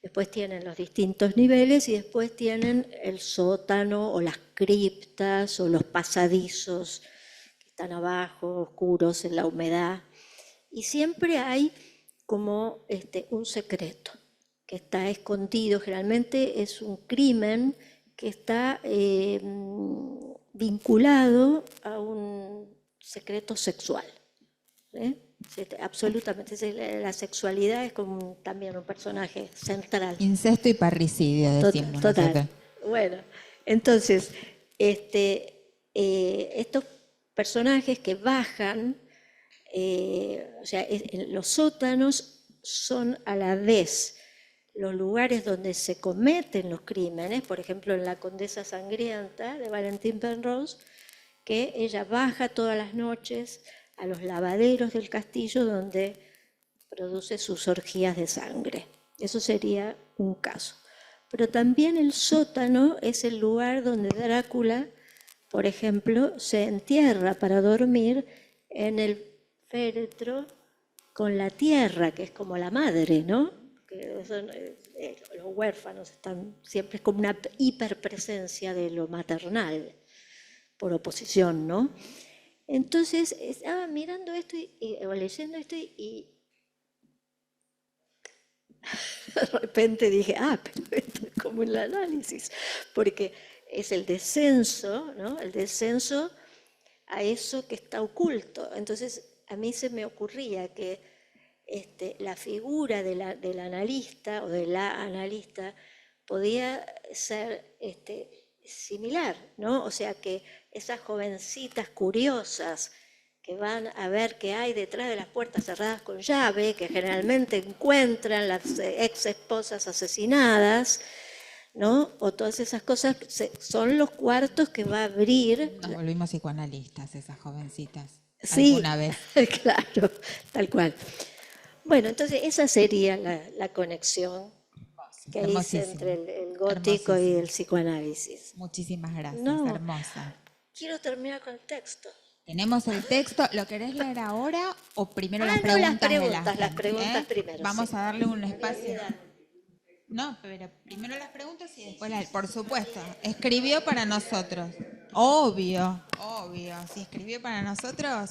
Después tienen los distintos niveles y después tienen el sótano o las criptas o los pasadizos que están abajo, oscuros en la humedad. Y siempre hay como un secreto que está escondido. Generalmente es un crimen que está vinculado a un secreto sexual. Absolutamente. La sexualidad es como también un personaje central. Incesto y parricidio, decimos. Total. Bueno, entonces, estos personajes que bajan, o sea, los sótanos son a la vez los lugares donde se cometen los crímenes, por ejemplo, en La Condesa Sangrienta de Valentín Penrose, que ella baja todas las noches a los lavaderos del castillo donde produce sus orgías de sangre. Eso sería un caso. Pero también el sótano es el lugar donde Drácula, por ejemplo, se entierra para dormir en el féretro con la tierra, que es como la madre, ¿no? Que son, los huérfanos están siempre es como una hiperpresencia de lo maternal, por oposición, ¿no? Entonces, estaba mirando esto o leyendo esto y de repente dije, pero esto es como el análisis, porque es el descenso, ¿no? El descenso a eso que está oculto. Entonces, a mí se me ocurría que la figura del analista o de la analista podía ser similar, ¿no? O sea, que esas jovencitas curiosas que van a ver qué hay detrás de las puertas cerradas con llave, que generalmente encuentran las ex esposas asesinadas, ¿no? O todas esas cosas, son los cuartos que va a abrir. Nos volvimos psicoanalistas, esas jovencitas. Sí, alguna vez. Claro, tal cual. Bueno, entonces esa sería la conexión que hice entre el gótico y el psicoanálisis. Muchísimas gracias, No, hermosa. Quiero terminar con el texto. Tenemos el texto. ¿Lo querés leer ahora o primero las No, preguntas? las preguntas primero. Vamos sí. a darle un espacio. No, pero primero las preguntas y después por supuesto, escribió para nosotros. Obvio. Si escribió para nosotros.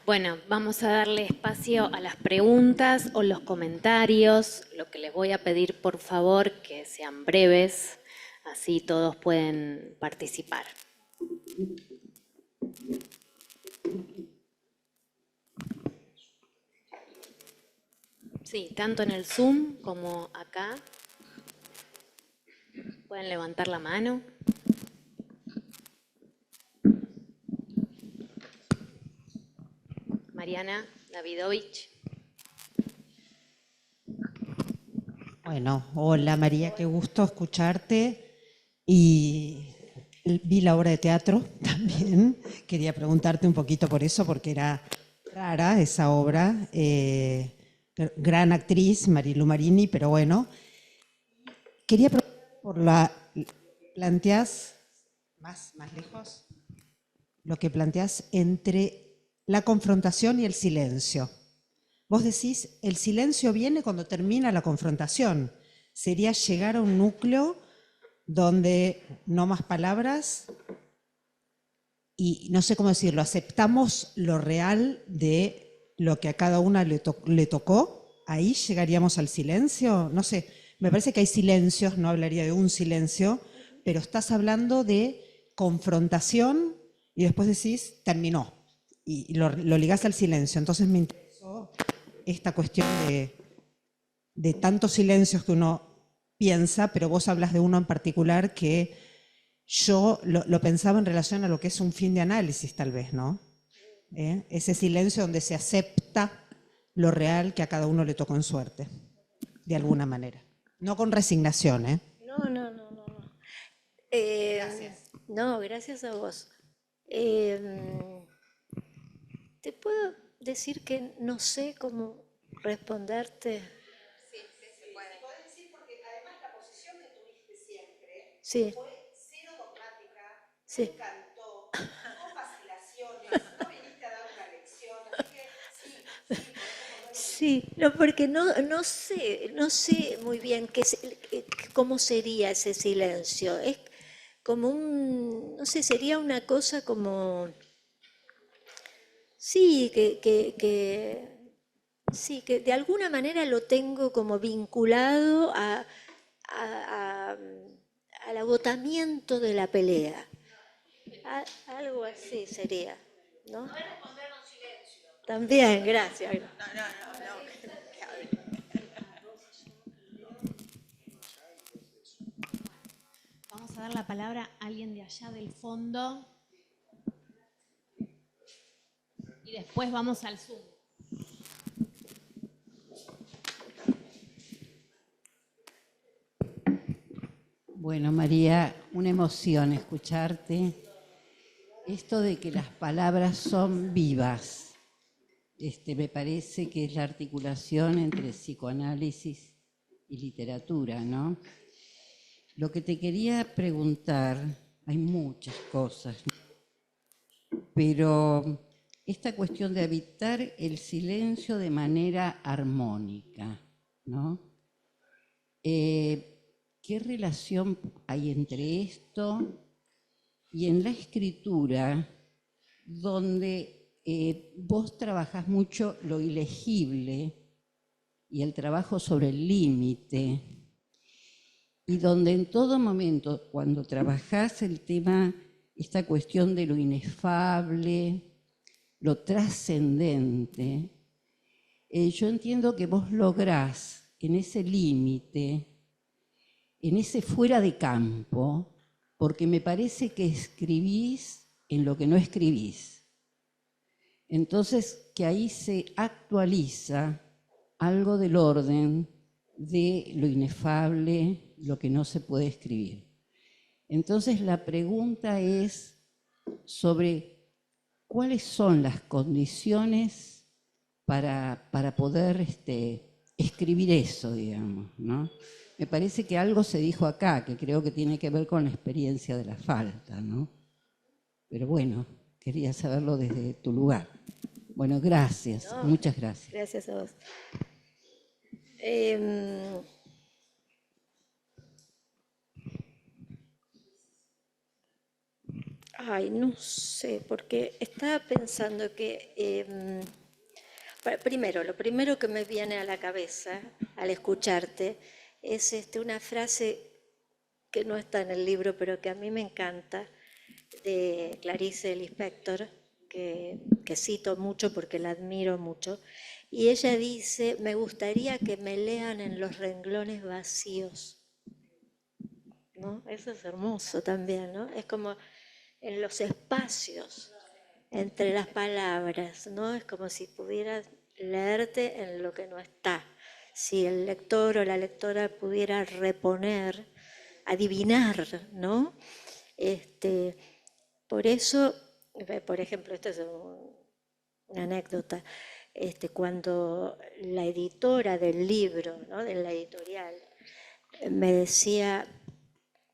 Bueno, vamos a darle espacio a las preguntas o los comentarios. Lo que les voy a pedir, por favor, que sean breves, así todos pueden participar. Sí, tanto en el Zoom como acá. Pueden levantar la mano. Mariana Davidovich. Bueno, hola María, qué gusto escucharte. Y vi la obra de teatro también. Quería preguntarte un poquito por eso, porque era rara esa obra. Gran actriz, Marilu Marini, pero bueno. Quería preguntar por planteás, más lejos, lo que planteás entre la confrontación y el silencio. Vos decís, el silencio viene cuando termina la confrontación. Sería llegar a un núcleo donde no más palabras y, no sé cómo decirlo, aceptamos lo real de lo que a cada una le tocó. Ahí llegaríamos al silencio. No sé, me parece que hay silencios, no hablaría de un silencio, pero estás hablando de confrontación y después decís, terminó. y lo ligás al silencio. Entonces me interesó esta cuestión de tantos silencios que uno piensa, pero vos hablas de uno en particular que yo lo pensaba en relación a lo que es un fin de análisis, tal vez, ¿no? Ese silencio donde se acepta lo real que a cada uno le tocó en suerte, de alguna manera. No con resignación, ¿eh? No, no, no, no, no. Gracias. No, gracias a vos. Te puedo decir que no sé cómo responderte. Sí, sí, se puede. Podés decir, porque además la posición que tuviste siempre Sí, fue cero dogmática, sí. me encantó, no vacilaciones, no viniste a dar una lección, así que sí, podemos volver. Sí, no, porque no sé muy bien cómo sería ese silencio. Es como no sé, sería una cosa como, sí, sí, que de alguna manera lo tengo como vinculado a- al agotamiento de la pelea. Algo así sería, ¿no? También, gracias. Vamos a dar la palabra a alguien de allá del fondo y después vamos al Zoom. Bueno, María, una emoción escucharte. Esto de que las palabras son vivas, me parece que es la articulación entre psicoanálisis y literatura, ¿no? Lo que te quería preguntar, hay muchas cosas, pero esta cuestión de habitar el silencio de manera armónica, ¿no? ¿Qué relación hay entre esto y en la escritura, donde vos trabajás mucho lo ilegible y el trabajo sobre el límite, y donde en todo momento, cuando trabajás el tema, esta cuestión de lo inefable, lo trascendente, yo entiendo que vos lográs en ese límite, en ese fuera de campo, porque me parece que escribís en lo que no escribís. Entonces, que ahí se actualiza algo del orden de lo inefable, lo que no se puede escribir. Entonces, la pregunta es sobre cuáles son las condiciones para poder escribir eso, digamos, ¿no? Me parece que algo se dijo acá, que creo que tiene que ver con la experiencia de la falta, ¿no? Pero bueno, quería saberlo desde tu lugar. Bueno, gracias, No, muchas gracias. gracias a vos. Ay, no sé, porque estaba pensando que, primero, lo primero que me viene a la cabeza al escucharte es una frase que no está en el libro, pero que a mí me encanta, de Clarice Lispector, que cito mucho porque la admiro mucho, y ella dice: me gustaría que me lean en los renglones vacíos, ¿no? Eso es hermoso también, ¿no? Es como en los espacios entre las palabras, ¿no? Es como si pudieras leerte en lo que no está. Si el lector o la lectora pudiera reponer, adivinar, ¿no? Por eso, por ejemplo, esto es una anécdota, cuando la editora del libro, ¿no? De la editorial, me decía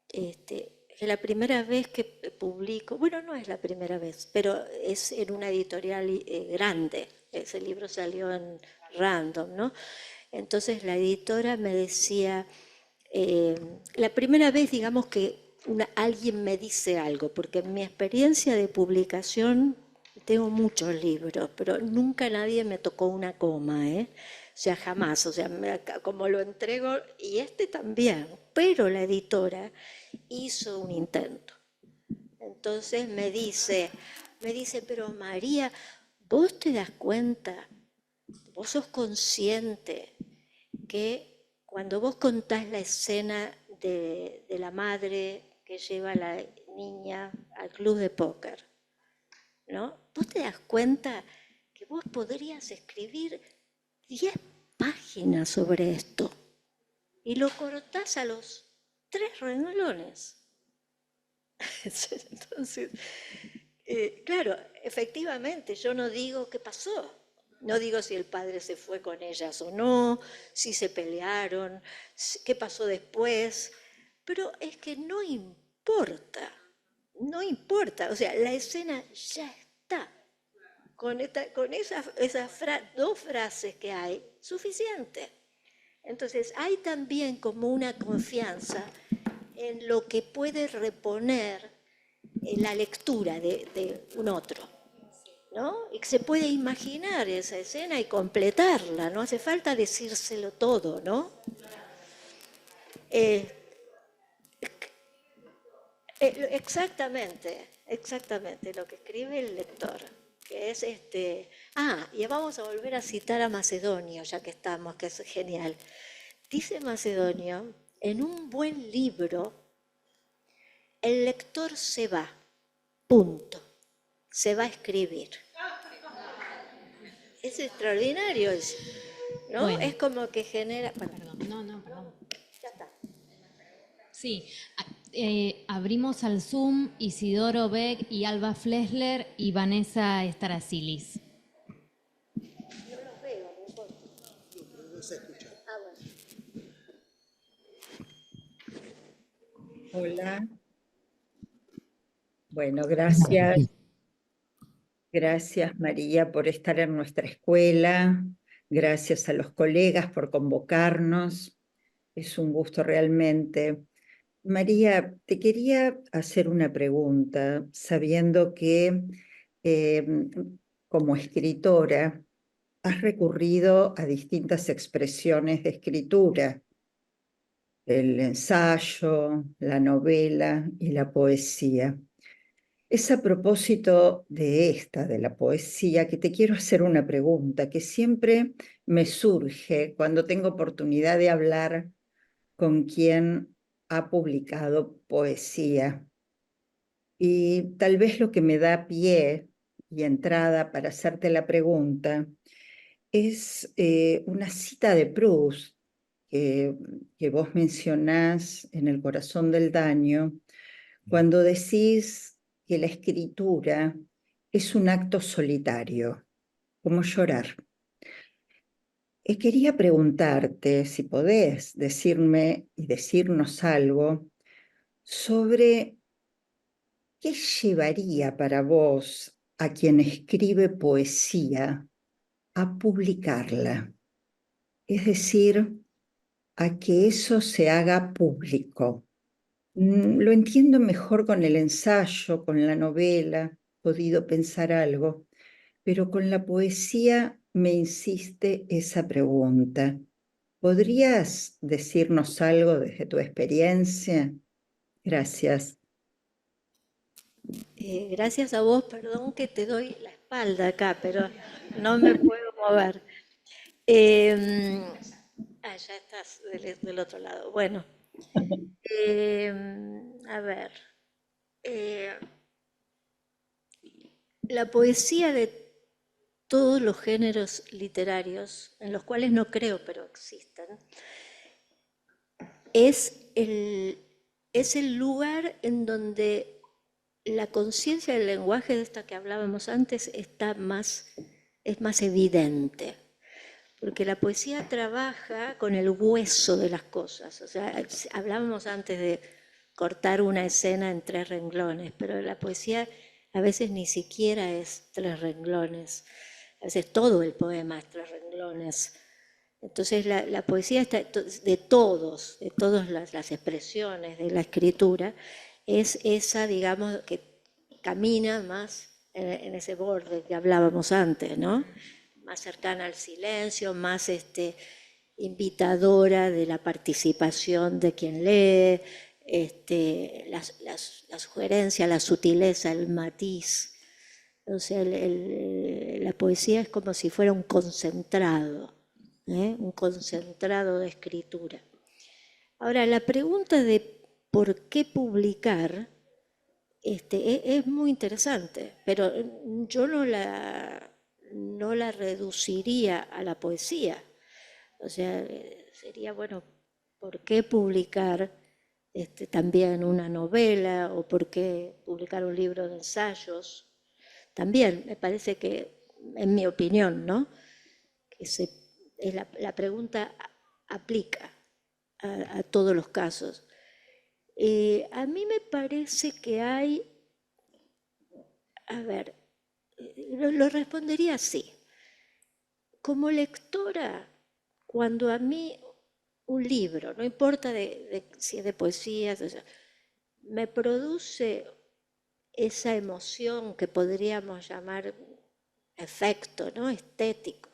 que la primera vez que publico, bueno, no es la primera vez, pero es en una editorial grande, ese libro salió en Random, ¿no? Entonces la editora me decía, la primera vez, digamos, que alguien me dice algo, porque en mi experiencia de publicación tengo muchos libros, pero nunca nadie me tocó una coma, ¿eh? O sea, jamás, o sea, como lo entrego, y también, pero la editora hizo un intento. Entonces me dice, pero María, vos te das cuenta, vos sos consciente que cuando vos contás la escena de la madre que lleva a la niña al club de póker, ¿no? Vos te das cuenta que vos podrías escribir 10 páginas sobre esto y lo cortás a los 3 renglones. Entonces, claro, efectivamente, yo no digo qué pasó. No digo si el padre se fue con ellas o no, si se pelearon, qué pasó después, pero es que no importa, no importa. O sea, la escena ya está. Con esas 2 frases que hay, suficiente. Entonces, hay también como una confianza en lo que puede reponer la lectura de un otro, ¿no? Y que se puede imaginar esa escena y completarla, no hace falta decírselo todo, ¿no? Exactamente lo que escribe el lector, que es y vamos a volver a citar a Macedonio, ya que estamos, que es genial. Dice Macedonio, en un buen libro, el lector se va, punto, se va a escribir. Es extraordinario, ¿no? Bueno. Es como que genera... Perdón, perdón. Ya está. Sí, abrimos al Zoom Isidoro Beck y Alba Flesler y Vanessa Starasilis. No los veo, no importa. Bueno. Hola. Bueno, gracias. Gracias, María, por estar en nuestra escuela. Gracias a los colegas por convocarnos. Es un gusto realmente. María, te quería hacer una pregunta, sabiendo que como escritora has recurrido a distintas expresiones de escritura, el ensayo, la novela y la poesía. Es a propósito de la poesía, que te quiero hacer una pregunta que siempre me surge cuando tengo oportunidad de hablar con quien ha publicado poesía. Y tal vez lo que me da pie y entrada para hacerte la pregunta es una cita de Proust que vos mencionás en El corazón del daño, cuando decís que la escritura es un acto solitario, como llorar. Quería preguntarte si podés decirme y decirnos algo sobre qué llevaría para vos a quien escribe poesía a publicarla, es decir, a que eso se haga público. Lo entiendo mejor con el ensayo, con la novela, he podido pensar algo, pero con la poesía me insiste esa pregunta. ¿Podrías decirnos algo desde tu experiencia? Gracias. Gracias a vos, perdón que te doy la espalda acá, pero no me puedo mover. Ya estás del otro lado. Bueno, a ver. La poesía de todos los géneros literarios, en los cuales no creo, pero existen, es el lugar en donde la conciencia del lenguaje, de esta que hablábamos antes, es más evidente. Porque la poesía trabaja con el hueso de las cosas. O sea, hablábamos antes de cortar una escena en 3 renglones, pero la poesía a veces ni siquiera es 3 renglones. A veces todo el poema es 3 renglones. Entonces la poesía está de todas las expresiones de la escritura, es esa, digamos, que camina más en ese borde que hablábamos antes, ¿no? Más cercana al silencio, más invitadora de la participación de quien lee, la sugerencia, la sutileza, el matiz, o sea, la poesía es como si fuera un concentrado de escritura. Ahora, la pregunta de por qué publicar es muy interesante, pero yo no la reduciría a la poesía. O sea, sería, bueno, ¿por qué publicar también una novela o por qué publicar un libro de ensayos? También me parece que, en mi opinión, ¿no? Que la pregunta aplica a todos los casos. A mí me parece que hay, a ver, lo respondería así. Como lectora, cuando a mí un libro, no importa si es de poesía, me produce esa emoción que podríamos llamar efecto, ¿no? Estético.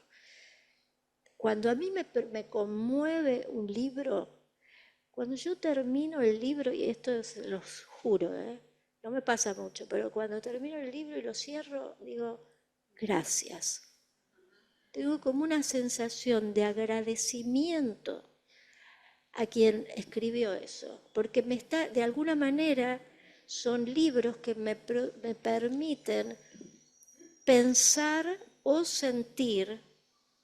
Cuando a mí me conmueve un libro, cuando yo termino el libro, y esto los juro, no me pasa mucho, pero cuando termino el libro y lo cierro, digo, gracias. Tengo como una sensación de agradecimiento a quien escribió eso, porque de alguna manera son libros que me permiten pensar o sentir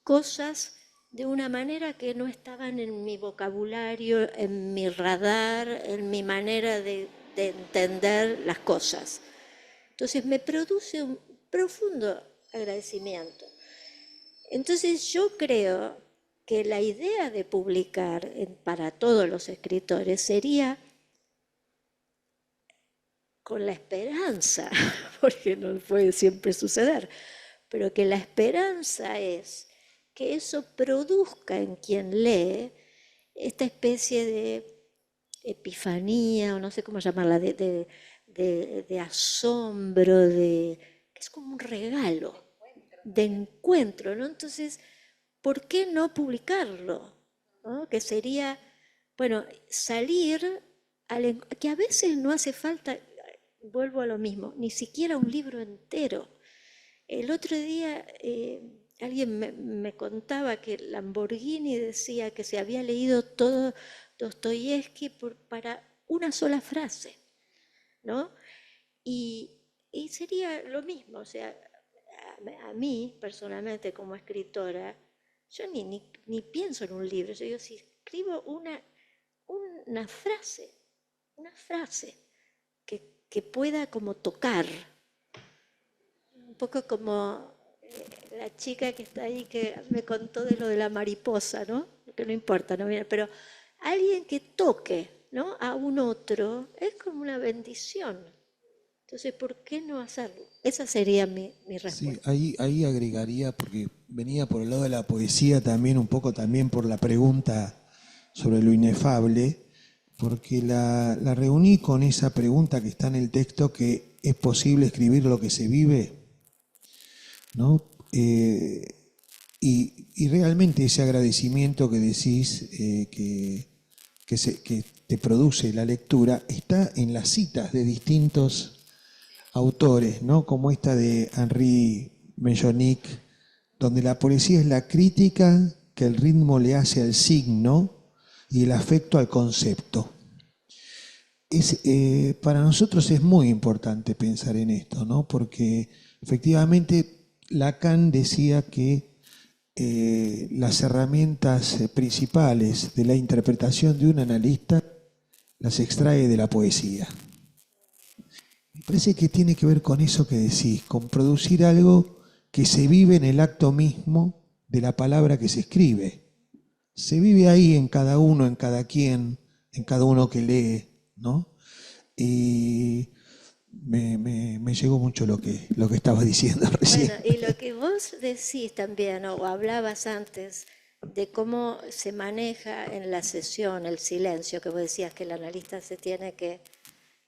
cosas de una manera que no estaban en mi vocabulario, en mi radar, en mi manera de entender las cosas. Entonces me produce un profundo agradecimiento. Entonces yo creo que la idea de publicar para todos los escritores sería con la esperanza, porque no puede siempre suceder, pero que la esperanza es que eso produzca en quien lee esta especie de epifanía, o no sé cómo llamarla, de asombro, que es como un regalo, de encuentro, ¿no? Entonces, ¿por qué no publicarlo? ¿No? Que sería, bueno, salir, que a veces no hace falta, vuelvo a lo mismo, ni siquiera un libro entero. El otro día alguien me contaba que Lamborghini decía que se había leído todo Dostoyevsky para una sola frase, ¿no? Y sería lo mismo, o sea, a mí personalmente como escritora, yo ni pienso en un libro, yo digo, si escribo una frase que pueda como tocar, un poco como la chica que está ahí que me contó de lo de la mariposa, ¿no? Que no importa, ¿no? Pero alguien que toque, ¿no? A un otro es como una bendición. Entonces, ¿por qué no hacerlo? Esa sería mi respuesta. Sí, ahí agregaría, porque venía por el lado de la poesía también, un poco también por la pregunta sobre lo inefable, porque la reuní con esa pregunta que está en el texto, que es posible escribir lo que se vive, ¿no? Y realmente ese agradecimiento que decís que te produce la lectura está en las citas de distintos autores, ¿no? Como esta de Henri Mellonic, donde la poesía es la crítica que el ritmo le hace al signo y el afecto al concepto. Para nosotros es muy importante pensar en esto, ¿no? Porque efectivamente Lacan decía que las herramientas principales de la interpretación de un analista las extrae de la poesía. Me parece que tiene que ver con eso que decís, con producir algo que se vive en el acto mismo de la palabra que se escribe. Se vive ahí en cada uno, en cada quien, en cada uno que lee, ¿no? Y me llegó mucho lo que estabas diciendo recién. Bueno, y lo que vos decís también, o hablabas antes, de cómo se maneja en la sesión el silencio, que vos decías que el analista se tiene que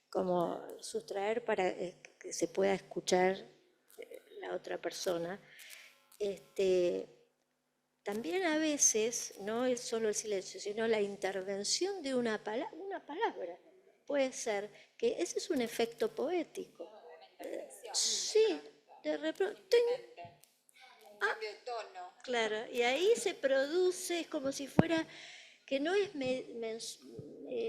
como sustraer para que se pueda escuchar la otra persona. También a veces no es solo el silencio, sino la intervención de una palabra. Puede ser que ese es un efecto poético. Sí, de repente. cambio de tono. Claro, y ahí se produce, es como si fuera, que no es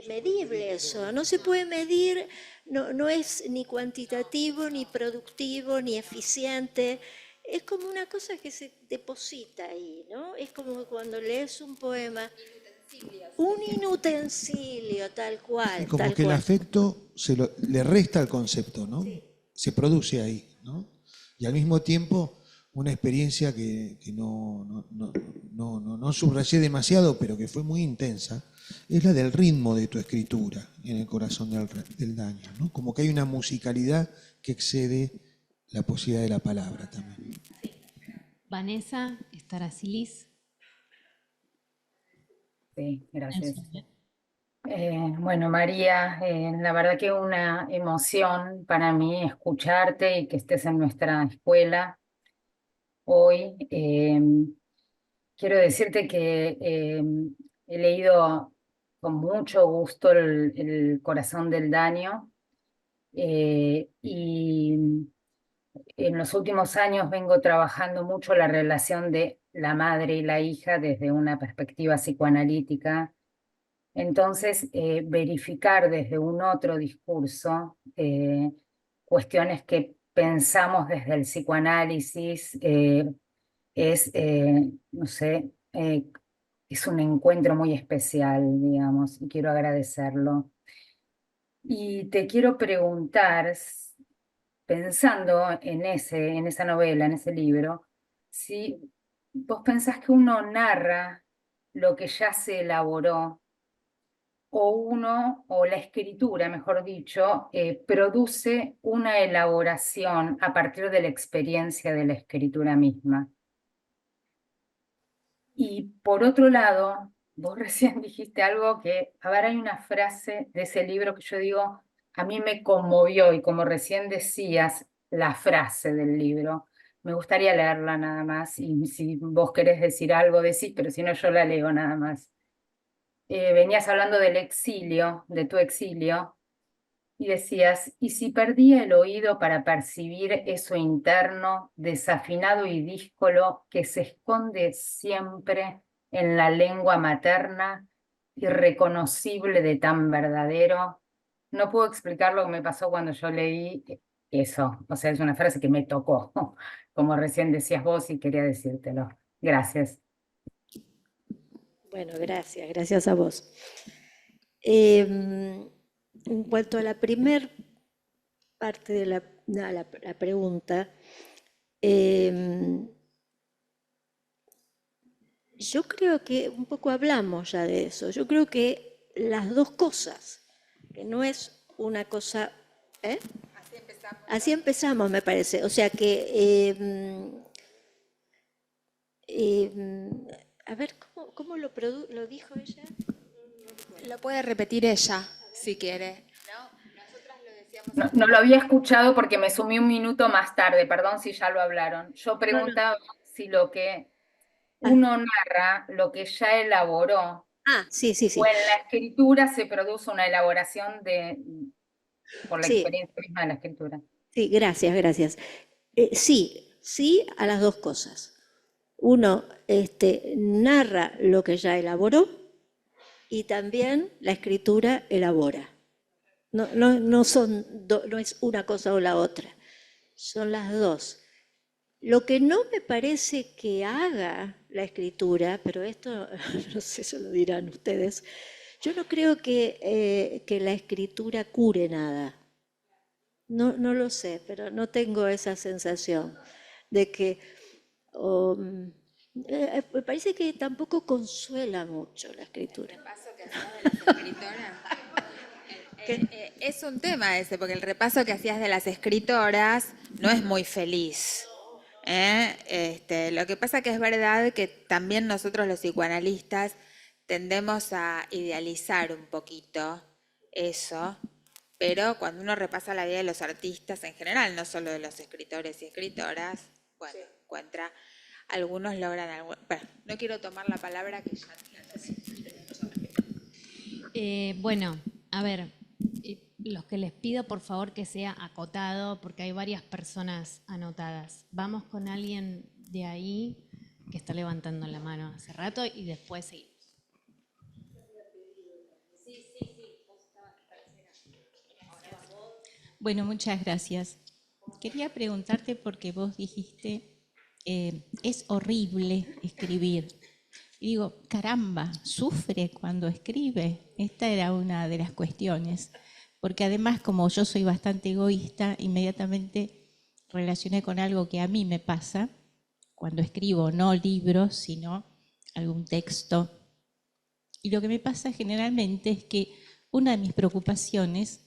medible eso, no se puede medir, no es ni cuantitativo, ni productivo, ni eficiente, es como una cosa que se deposita ahí, ¿no? Es como cuando lees un poema, un inutensilio, tal cual, Como tal que el cual. afecto le resta al concepto, ¿no? Se produce ahí, ¿no? Y al mismo tiempo una experiencia que no subrayé demasiado, pero que fue muy intensa, es la del ritmo de tu escritura en el corazón del daño, ¿no? Como que hay una musicalidad que excede la posibilidad de la palabra también. Vanessa Starasilis. Sí, gracias. Bueno, María, la verdad que una emoción para mí escucharte y que estés en nuestra escuela hoy. Quiero decirte que he leído con mucho gusto El corazón del daño y en los últimos años vengo trabajando mucho la relación de la madre y la hija desde una perspectiva psicoanalítica. Entonces, verificar desde un otro discurso cuestiones que pensamos desde el psicoanálisis no sé, es un encuentro muy especial, digamos, y quiero agradecerlo. Y te quiero preguntar, pensando en esa novela, en ese libro, si vos pensás que uno narra lo que ya se elaboró o la escritura, mejor dicho, produce una elaboración a partir de la experiencia de la escritura misma. Y por otro lado, vos recién dijiste algo que, a ver, hay una frase de ese libro que yo digo, a mí me conmovió, y como recién decías, la frase del libro, me gustaría leerla nada más, y si vos querés decir algo, decís, pero si no, yo la leo nada más. Venías hablando del exilio, de tu exilio, y decías, ¿y si perdía el oído para percibir eso interno, desafinado y díscolo que se esconde siempre en la lengua materna, irreconocible de tan verdadero? No puedo explicar lo que me pasó cuando yo leí eso. O sea, es una frase que me tocó, como recién decías vos y quería decírtelo. Gracias. Bueno, gracias a vos. En cuanto a la primera parte de la pregunta, yo creo que un poco hablamos ya de eso. Yo creo que las dos cosas, que no es una cosa... ¿eh? Así empezamos, me parece. O sea que... a ver, ¿cómo lo dijo ella? Lo puede repetir ella, si quiere. No lo había escuchado porque me sumí un minuto más tarde, perdón si ya lo hablaron. Yo preguntaba si lo que uno narra, lo que ya elaboró, Sí. o en la escritura se produce una elaboración por la Sí, experiencia misma de la escritura. sí, gracias. Sí a las dos cosas. Uno narra lo que ya elaboró y también la escritura elabora. No es una cosa o la otra, son las dos. Lo que no me parece que haga la escritura, pero esto no sé, eso lo dirán ustedes, yo no creo que la escritura cure nada. No lo sé, pero no tengo esa sensación de que... me parece que tampoco consuela mucho la escritura. El repaso que hacías de las escritoras. Es un tema ese, porque el repaso que hacías de las escritoras no es muy feliz. Lo que pasa que es verdad que también nosotros los psicoanalistas tendemos a idealizar un poquito eso, pero cuando uno repasa la vida de los artistas en general, no solo de los escritores y escritoras, bueno, encuentra, algunos logran algo. Bueno, no quiero tomar la palabra que ya Bueno, a ver, los que les pido por favor que sea acotado porque hay varias personas anotadas. Vamos con alguien de ahí que está levantando la mano hace rato, y después seguimos. Bueno, muchas gracias. Quería preguntarte porque vos dijiste, es horrible escribir. Y digo, caramba, sufre cuando escribe. Esta era una de las cuestiones. Porque además, como yo soy bastante egoísta, inmediatamente relacioné con algo que a mí me pasa cuando escribo, no libros, sino algún texto. Y lo que me pasa generalmente es que una de mis preocupaciones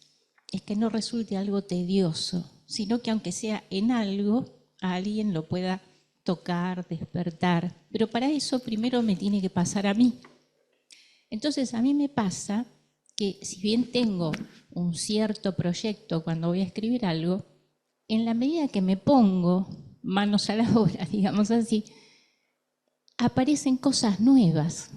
es que no resulte algo tedioso, sino que aunque sea en algo, a alguien lo pueda tocar, despertar. Pero para eso primero me tiene que pasar a mí. Entonces a mí me pasa que si bien tengo un cierto proyecto cuando voy a escribir algo, en la medida que me pongo manos a la obra, digamos así, aparecen cosas nuevas.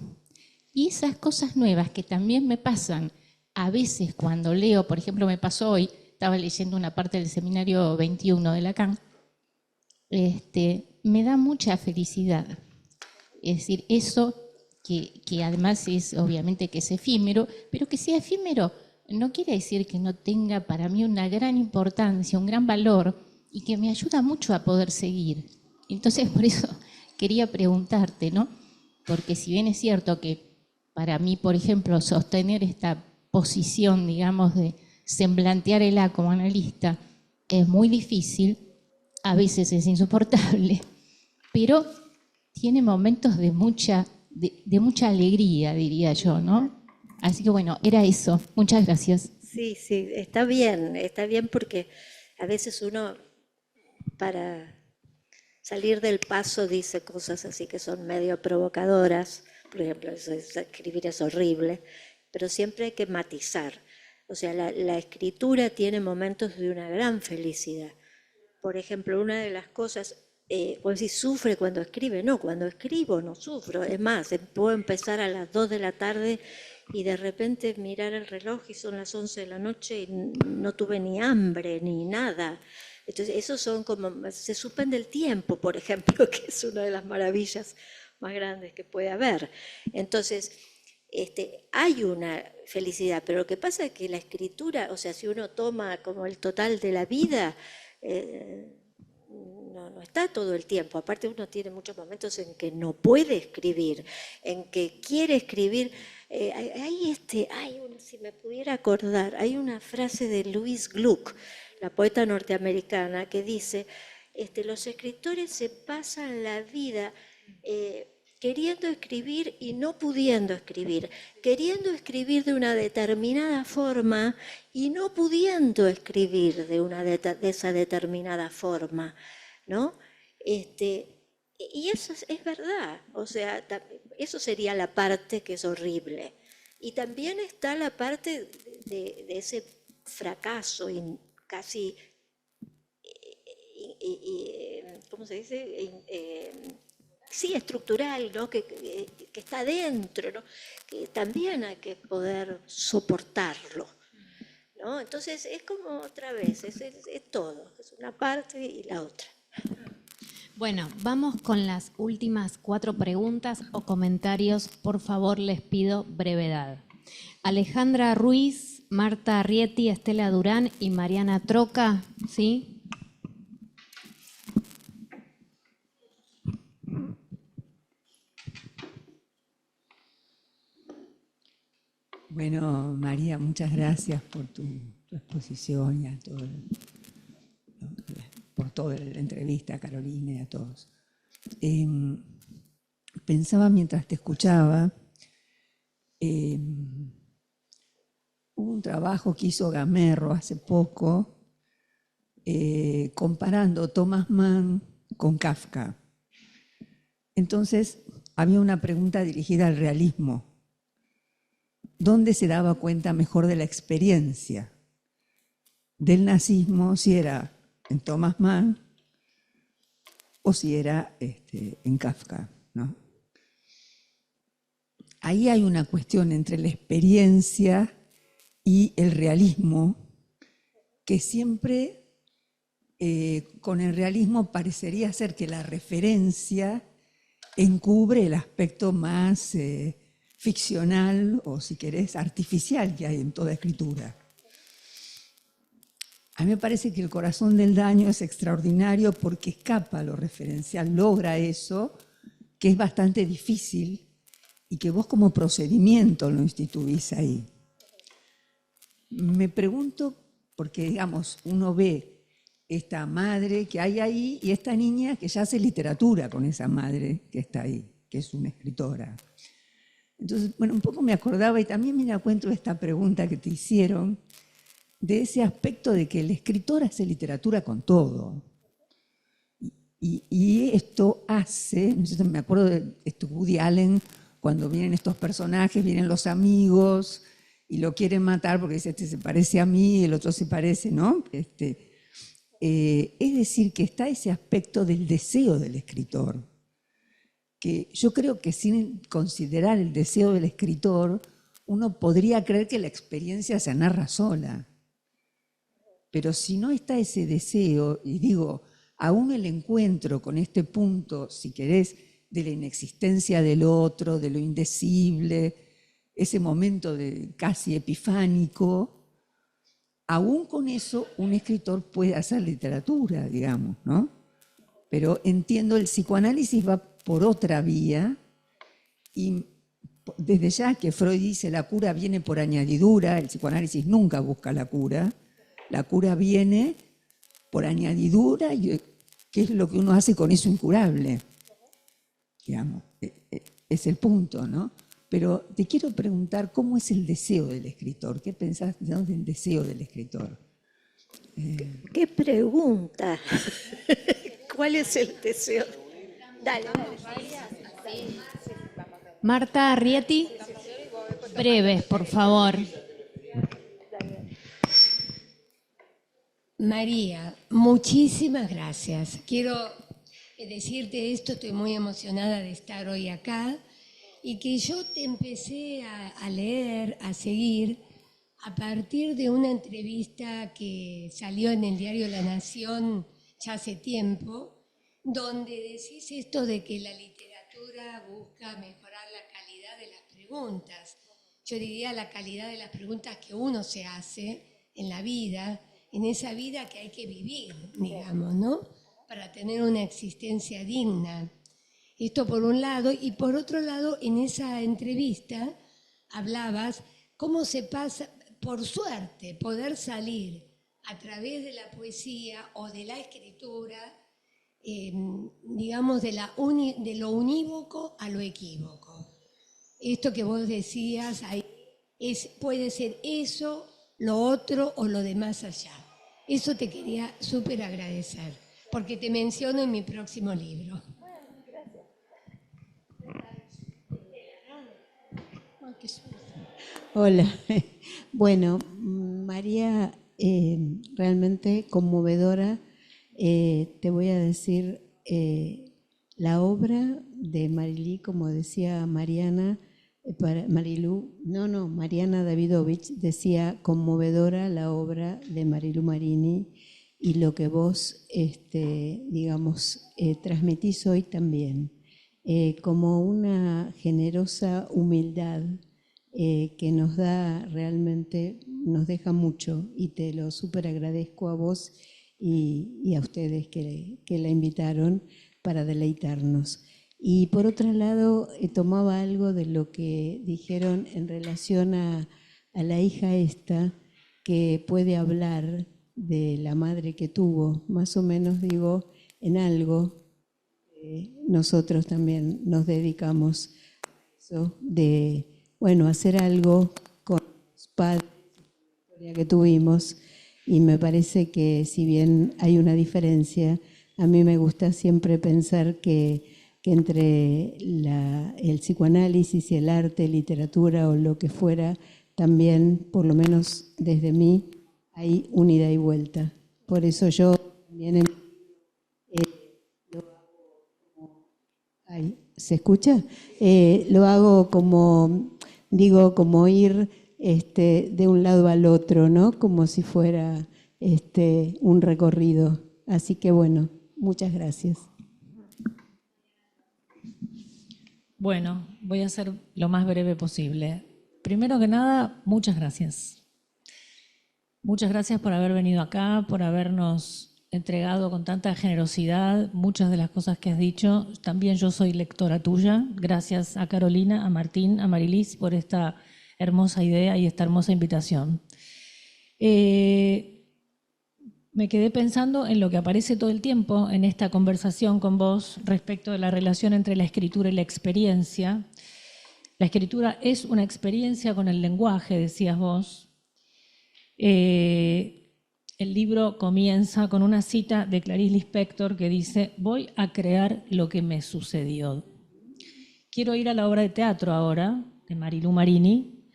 Y esas cosas nuevas que también me pasan a veces cuando leo, por ejemplo, me pasó hoy, estaba leyendo una parte del seminario 21 de Lacan, me da mucha felicidad. Es decir, eso que además es obviamente que es efímero, pero que sea efímero no quiere decir que no tenga para mí una gran importancia, un gran valor y que me ayuda mucho a poder seguir. Entonces, por eso quería preguntarte, ¿no? Porque si bien es cierto que para mí, por ejemplo, sostener esta posición, digamos, de semblantear el A como analista es muy difícil, a veces es insoportable, pero tiene momentos de mucha alegría, diría yo, ¿no? Así que bueno, era eso. Muchas gracias. Sí, está bien porque a veces uno para salir del paso dice cosas así que son medio provocadoras, por ejemplo, escribir es horrible, pero siempre hay que matizar. O sea, la escritura tiene momentos de una gran felicidad. Por ejemplo, una de las cosas, vos decís, ¿sufre cuando escribe? No, cuando escribo no sufro. Es más, puedo empezar a las 2 de la tarde y de repente mirar el reloj y son las 11 de la noche y no tuve ni hambre ni nada. Entonces, esos son como, se suspende el tiempo, por ejemplo, que es una de las maravillas más grandes que puede haber. Entonces, hay una felicidad, pero lo que pasa es que la escritura, o sea, si uno toma como el total de la vida, no está todo el tiempo. Aparte uno tiene muchos momentos en que no puede escribir, en que quiere escribir. Si me pudiera acordar, hay una frase de Louise Gluck, la poeta norteamericana, que dice, los escritores se pasan la vida queriendo escribir y no pudiendo escribir, queriendo escribir de una determinada forma y no pudiendo escribir de esa determinada forma, ¿no? Y eso es verdad, o sea, eso sería la parte que es horrible. Y también está la parte de ese fracaso casi, ¿cómo se dice? Sí, estructural, ¿no? que está dentro, ¿no? Que también hay que poder soportarlo, ¿no? Entonces es como otra vez, es todo, es una parte y la otra. Bueno, vamos con las últimas 4 preguntas o comentarios. Por favor, les pido brevedad. Alejandra Ruiz, Marta Arrieti, Estela Durán y Mariana Troca, ¿sí? Bueno, María, muchas gracias por tu exposición y por toda la entrevista, a Carolina y a todos. Pensaba mientras te escuchaba, hubo un trabajo que hizo Gamerro hace poco, comparando Thomas Mann con Kafka. Entonces, había una pregunta dirigida al realismo. ¿Dónde se daba cuenta mejor de la experiencia del nazismo, si era en Thomas Mann o si era en Kafka, ¿no? Ahí hay una cuestión entre la experiencia y el realismo que siempre con el realismo parecería ser que la referencia encubre el aspecto más ficcional o, si querés, artificial que hay en toda escritura. A mí me parece que El corazón del daño es extraordinario porque escapa a lo referencial, logra eso, que es bastante difícil y que vos como procedimiento lo instituís ahí. Me pregunto, porque digamos, uno ve esta madre que hay ahí y esta niña que ya hace literatura con esa madre que está ahí, que es una escritora. Entonces, bueno, un poco me acordaba y también me da cuenta de esta pregunta que te hicieron, de ese aspecto de que el escritor hace literatura con todo. Y esto hace, me acuerdo de Woody Allen, cuando vienen estos personajes, vienen los amigos y lo quieren matar porque dice, este se parece a mí, el otro se parece, ¿no? Es decir, que está ese aspecto del deseo del escritor, que yo creo que sin considerar el deseo del escritor, uno podría creer que la experiencia se narra sola. Pero si no está ese deseo, y digo, aún el encuentro con este punto, si querés, de la inexistencia del otro, de lo indecible, ese momento de casi epifánico, aún con eso un escritor puede hacer literatura, digamos, ¿no? Pero entiendo, el psicoanálisis va por otra vía y desde ya que Freud dice la cura viene por añadidura, el psicoanálisis nunca busca la cura viene por añadidura, y ¿qué es lo que uno hace con eso incurable? Digamos, es el punto, ¿no? Pero te quiero preguntar, ¿cómo es el deseo del escritor? ¿Qué pensás del deseo del escritor? ¿Qué pregunta? ¿Cuál es el deseo? Dale. Marta Arrietty, breves, por favor. María, muchísimas gracias. Quiero decirte esto, estoy muy emocionada de estar hoy acá y que yo te empecé a leer, a seguir, a partir de una entrevista que salió en el diario La Nación ya hace tiempo, donde decís esto de que la literatura busca mejorar la calidad de las preguntas. Yo diría la calidad de las preguntas que uno se hace en la vida, en esa vida que hay que vivir, digamos, ¿no? Para tener una existencia digna. Esto por un lado, y por otro lado, en esa entrevista hablabas cómo se pasa, por suerte, poder salir a través de la poesía o de la escritura, digamos, de lo unívoco a lo equívoco. Esto que vos decías, puede ser eso, lo otro o lo de más allá. Eso te quería súper agradecer, porque te menciono en mi próximo libro. Hola. Bueno, María, realmente conmovedora. Te voy a decir, la obra de Marilí, como decía Mariana, Mariana Davidovich decía conmovedora la obra de Marilú Marini y lo que vos, digamos, transmitís hoy también, como una generosa humildad que nos da realmente, nos deja mucho y te lo súper agradezco a vos y a ustedes que la invitaron para deleitarnos. Y por otro lado, tomaba algo de lo que dijeron en relación a la hija esta, que puede hablar de la madre que tuvo, más o menos digo, en algo, nosotros también nos dedicamos a eso, de, bueno, hacer algo con los padres que tuvimos, y me parece que si bien hay una diferencia, a mí me gusta siempre pensar que entre el psicoanálisis y el arte, literatura o lo que fuera, también, por lo menos desde mí, hay un ida y vuelta. Por eso yo también lo hago como, ¿se escucha? Lo hago como, digo, como ir de un lado al otro, ¿no? Como si fuera un recorrido. Así que bueno, muchas gracias. Bueno, voy a ser lo más breve posible. Primero que nada, muchas gracias. Muchas gracias por haber venido acá, por habernos entregado con tanta generosidad muchas de las cosas que has dicho. También yo soy lectora tuya. Gracias a Carolina, a Martín, a Marilis por esta hermosa idea y esta hermosa invitación. Me quedé pensando en lo que aparece todo el tiempo en esta conversación con vos respecto de la relación entre la escritura y la experiencia. La escritura es una experiencia con el lenguaje, decías vos. El libro comienza con una cita de Clarice Lispector que dice: voy a crear lo que me sucedió. Quiero ir a la obra de teatro ahora, de Marilú Marini.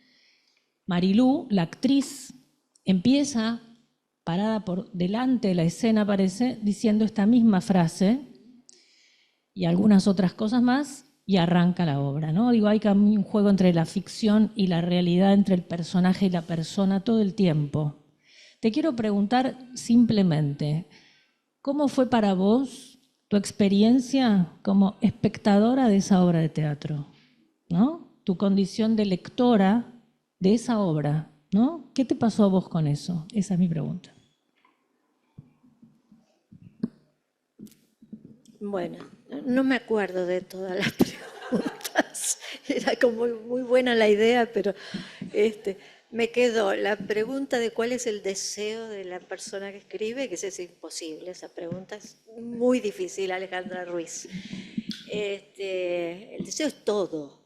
Marilú, la actriz, empieza parada por delante de la escena, parece, diciendo esta misma frase y algunas otras cosas más, y arranca la obra, ¿no? Digo, hay un juego entre la ficción y la realidad, entre el personaje y la persona todo el tiempo. Te quiero preguntar simplemente, ¿cómo fue para vos tu experiencia como espectadora de esa obra de teatro? ¿No? Tu condición de lectora de esa obra, ¿no? ¿Qué te pasó a vos con eso? Esa es mi pregunta. Bueno, no me acuerdo de todas las preguntas. Era como muy buena la idea, pero me quedó la pregunta de cuál es el deseo de la persona que escribe, que es imposible. Esa pregunta es muy difícil, Alejandra Ruiz. El deseo es todo.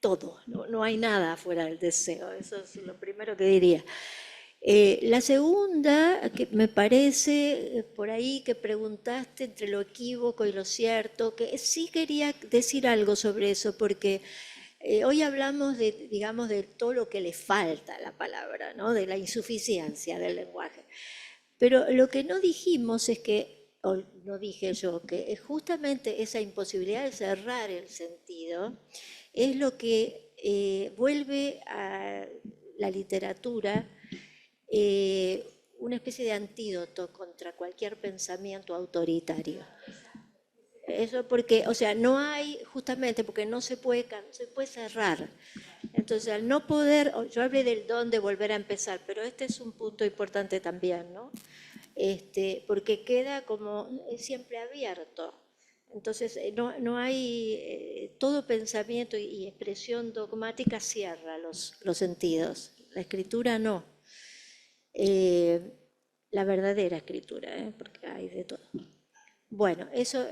Todo, no hay nada fuera del deseo, eso es lo primero que diría. La segunda, que me parece por ahí que preguntaste entre lo equívoco y lo cierto, que sí quería decir algo sobre eso, porque hoy hablamos de, digamos, de todo lo que le falta a la palabra, ¿no? De la insuficiencia del lenguaje. Pero lo que no dijimos es que, o no dije yo, que justamente esa imposibilidad de cerrar el sentido es lo que vuelve a la literatura una especie de antídoto contra cualquier pensamiento autoritario. Eso porque, o sea, no hay, justamente porque no se puede cerrar. Entonces, al no poder, yo hablé del don de volver a empezar, pero este es un punto importante también, ¿no? Porque queda como siempre abierto. Entonces, no hay, todo pensamiento y expresión dogmática cierra los sentidos. La escritura no. La verdadera escritura, porque hay de todo. Bueno, eso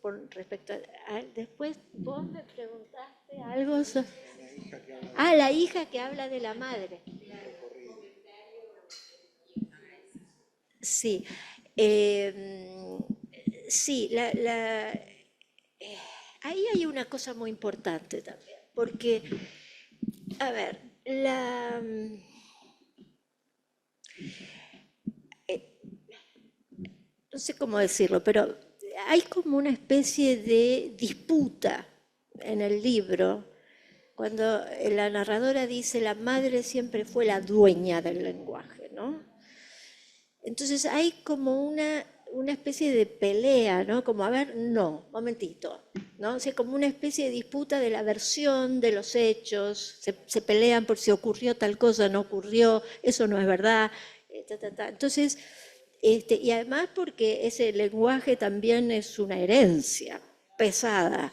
por respecto a... Después vos me preguntaste algo sobre... la hija que habla de la madre. Sí. Sí, ahí hay una cosa muy importante también, porque, a ver, no sé cómo decirlo, pero hay como una especie de disputa en el libro, cuando la narradora dice la madre siempre fue la dueña del lenguaje, ¿no? Entonces hay como una especie de pelea, ¿no? Como, a ver, no, momentito, ¿no? O sea, como una especie de disputa de la versión de los hechos, se pelean por si ocurrió tal cosa, no ocurrió, eso no es verdad, Entonces, y además porque ese lenguaje también es una herencia pesada,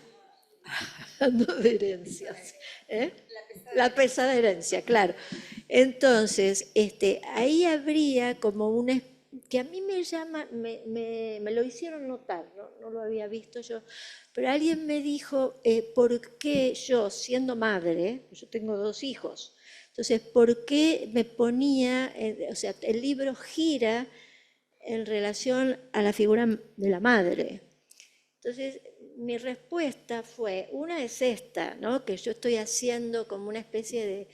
hablando de herencias, la pesada herencia, claro. Entonces, ahí habría como una, que a mí me llama, me lo hicieron notar, no lo había visto yo, pero alguien me dijo, ¿por qué yo, siendo madre, yo tengo 2 hijos, entonces, ¿por qué me ponía, o sea, el libro gira en relación a la figura de la madre? Entonces, mi respuesta fue, una es esta, ¿no? Que yo estoy haciendo como una especie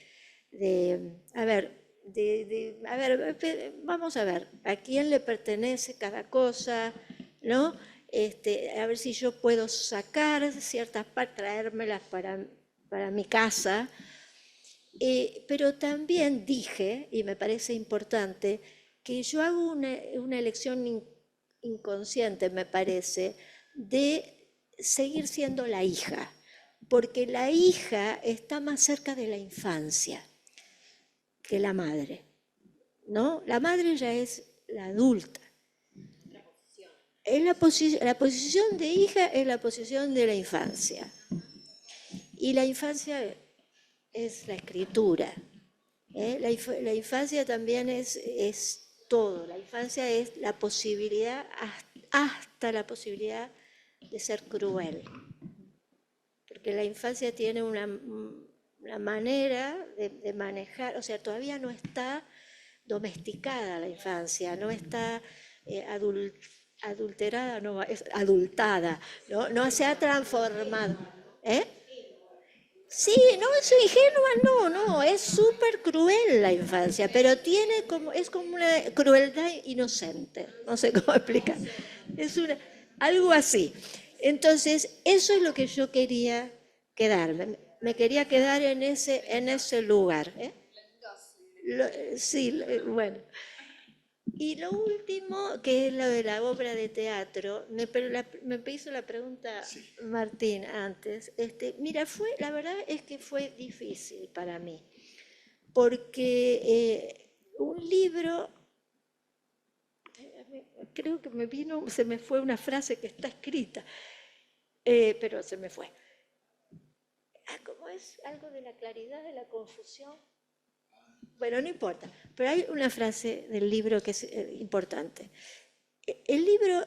vamos a ver, a quién le pertenece cada cosa, ¿no? A ver si yo puedo sacar ciertas partes, traérmelas para mi casa, pero también dije, y me parece importante, que yo hago una elección inconsciente, me parece, de seguir siendo la hija, porque la hija está más cerca de la infancia que la madre, ¿no? La madre ya es la adulta. La posición de hija es la posición de la infancia. Y la infancia es la escritura. La infancia también es todo. La infancia es la posibilidad, hasta la posibilidad de ser cruel. Porque la infancia tiene una manera de manejar, o sea, todavía no está domesticada la infancia, no está adulterada, no, es adultada, no se ha transformado. Sí, no es ingenua, no, es súper cruel la infancia, pero es como una crueldad inocente, no sé cómo explicar, es algo así. Entonces, eso es lo que yo quería quedarme, me quería quedar en ese lugar. Sí, bueno. Y lo último, que es lo de la obra de teatro, me hizo la pregunta Martín antes. Mira, la verdad es que fue difícil para mí, porque un libro, creo que se me fue una frase que está escrita, pero se me fue. ¿Cómo es? Algo de la claridad, de la confusión. Bueno, no importa, pero hay una frase del libro que es importante. El libro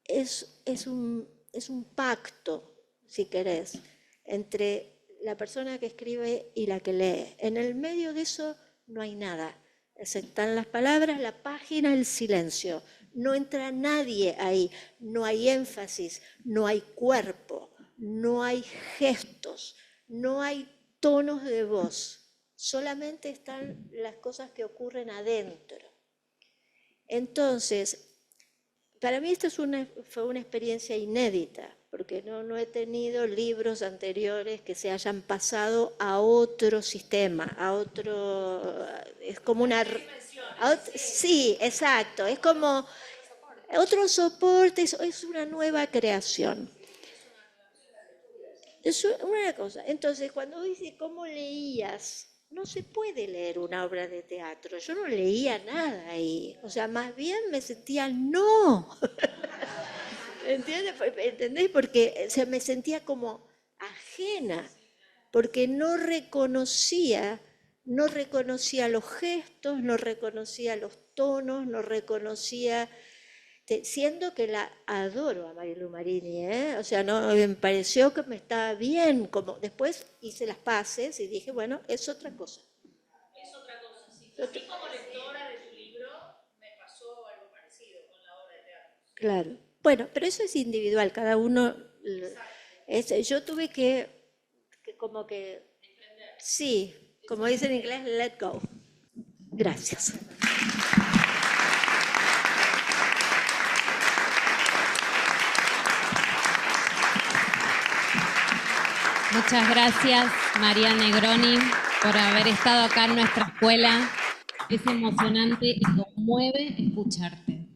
es un pacto, si querés, entre la persona que escribe y la que lee. En el medio de eso no hay nada. Están las palabras, la página, el silencio. No entra nadie ahí, no hay énfasis, no hay cuerpo, no hay gestos, no hay tonos de voz. Solamente están las cosas que ocurren adentro. Entonces, para mí esta fue una experiencia inédita, porque no he tenido libros anteriores que se hayan pasado a otro sistema, a otro... Es como una... Sí, exacto, es como otro soporte, es una nueva creación. Es una cosa. Entonces, cuando dice cómo leías... No se puede leer una obra de teatro. Yo no leía nada ahí. O sea, más bien me sentía no. ¿Entendés? Porque me sentía como ajena, porque no reconocía los gestos, no reconocía los tonos, no reconocía... Siendo que la adoro a Marilu Marini, o sea, no me pareció que me estaba bien, como después hice las paces y dije, bueno, es otra cosa. Es otra cosa, sí. A mí como lectora de tu libro me pasó algo parecido con la obra de teatro. Claro, bueno, pero eso es individual, cada uno... yo tuve que como que... Sí, como dice en inglés, let go. Gracias. Muchas gracias, María Negroni, por haber estado acá en nuestra escuela. Es emocionante y conmueve escucharte.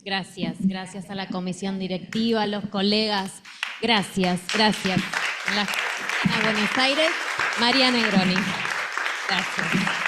Gracias a la comisión directiva, a los colegas. Gracias. A Buenos Aires, María Negroni. Gracias.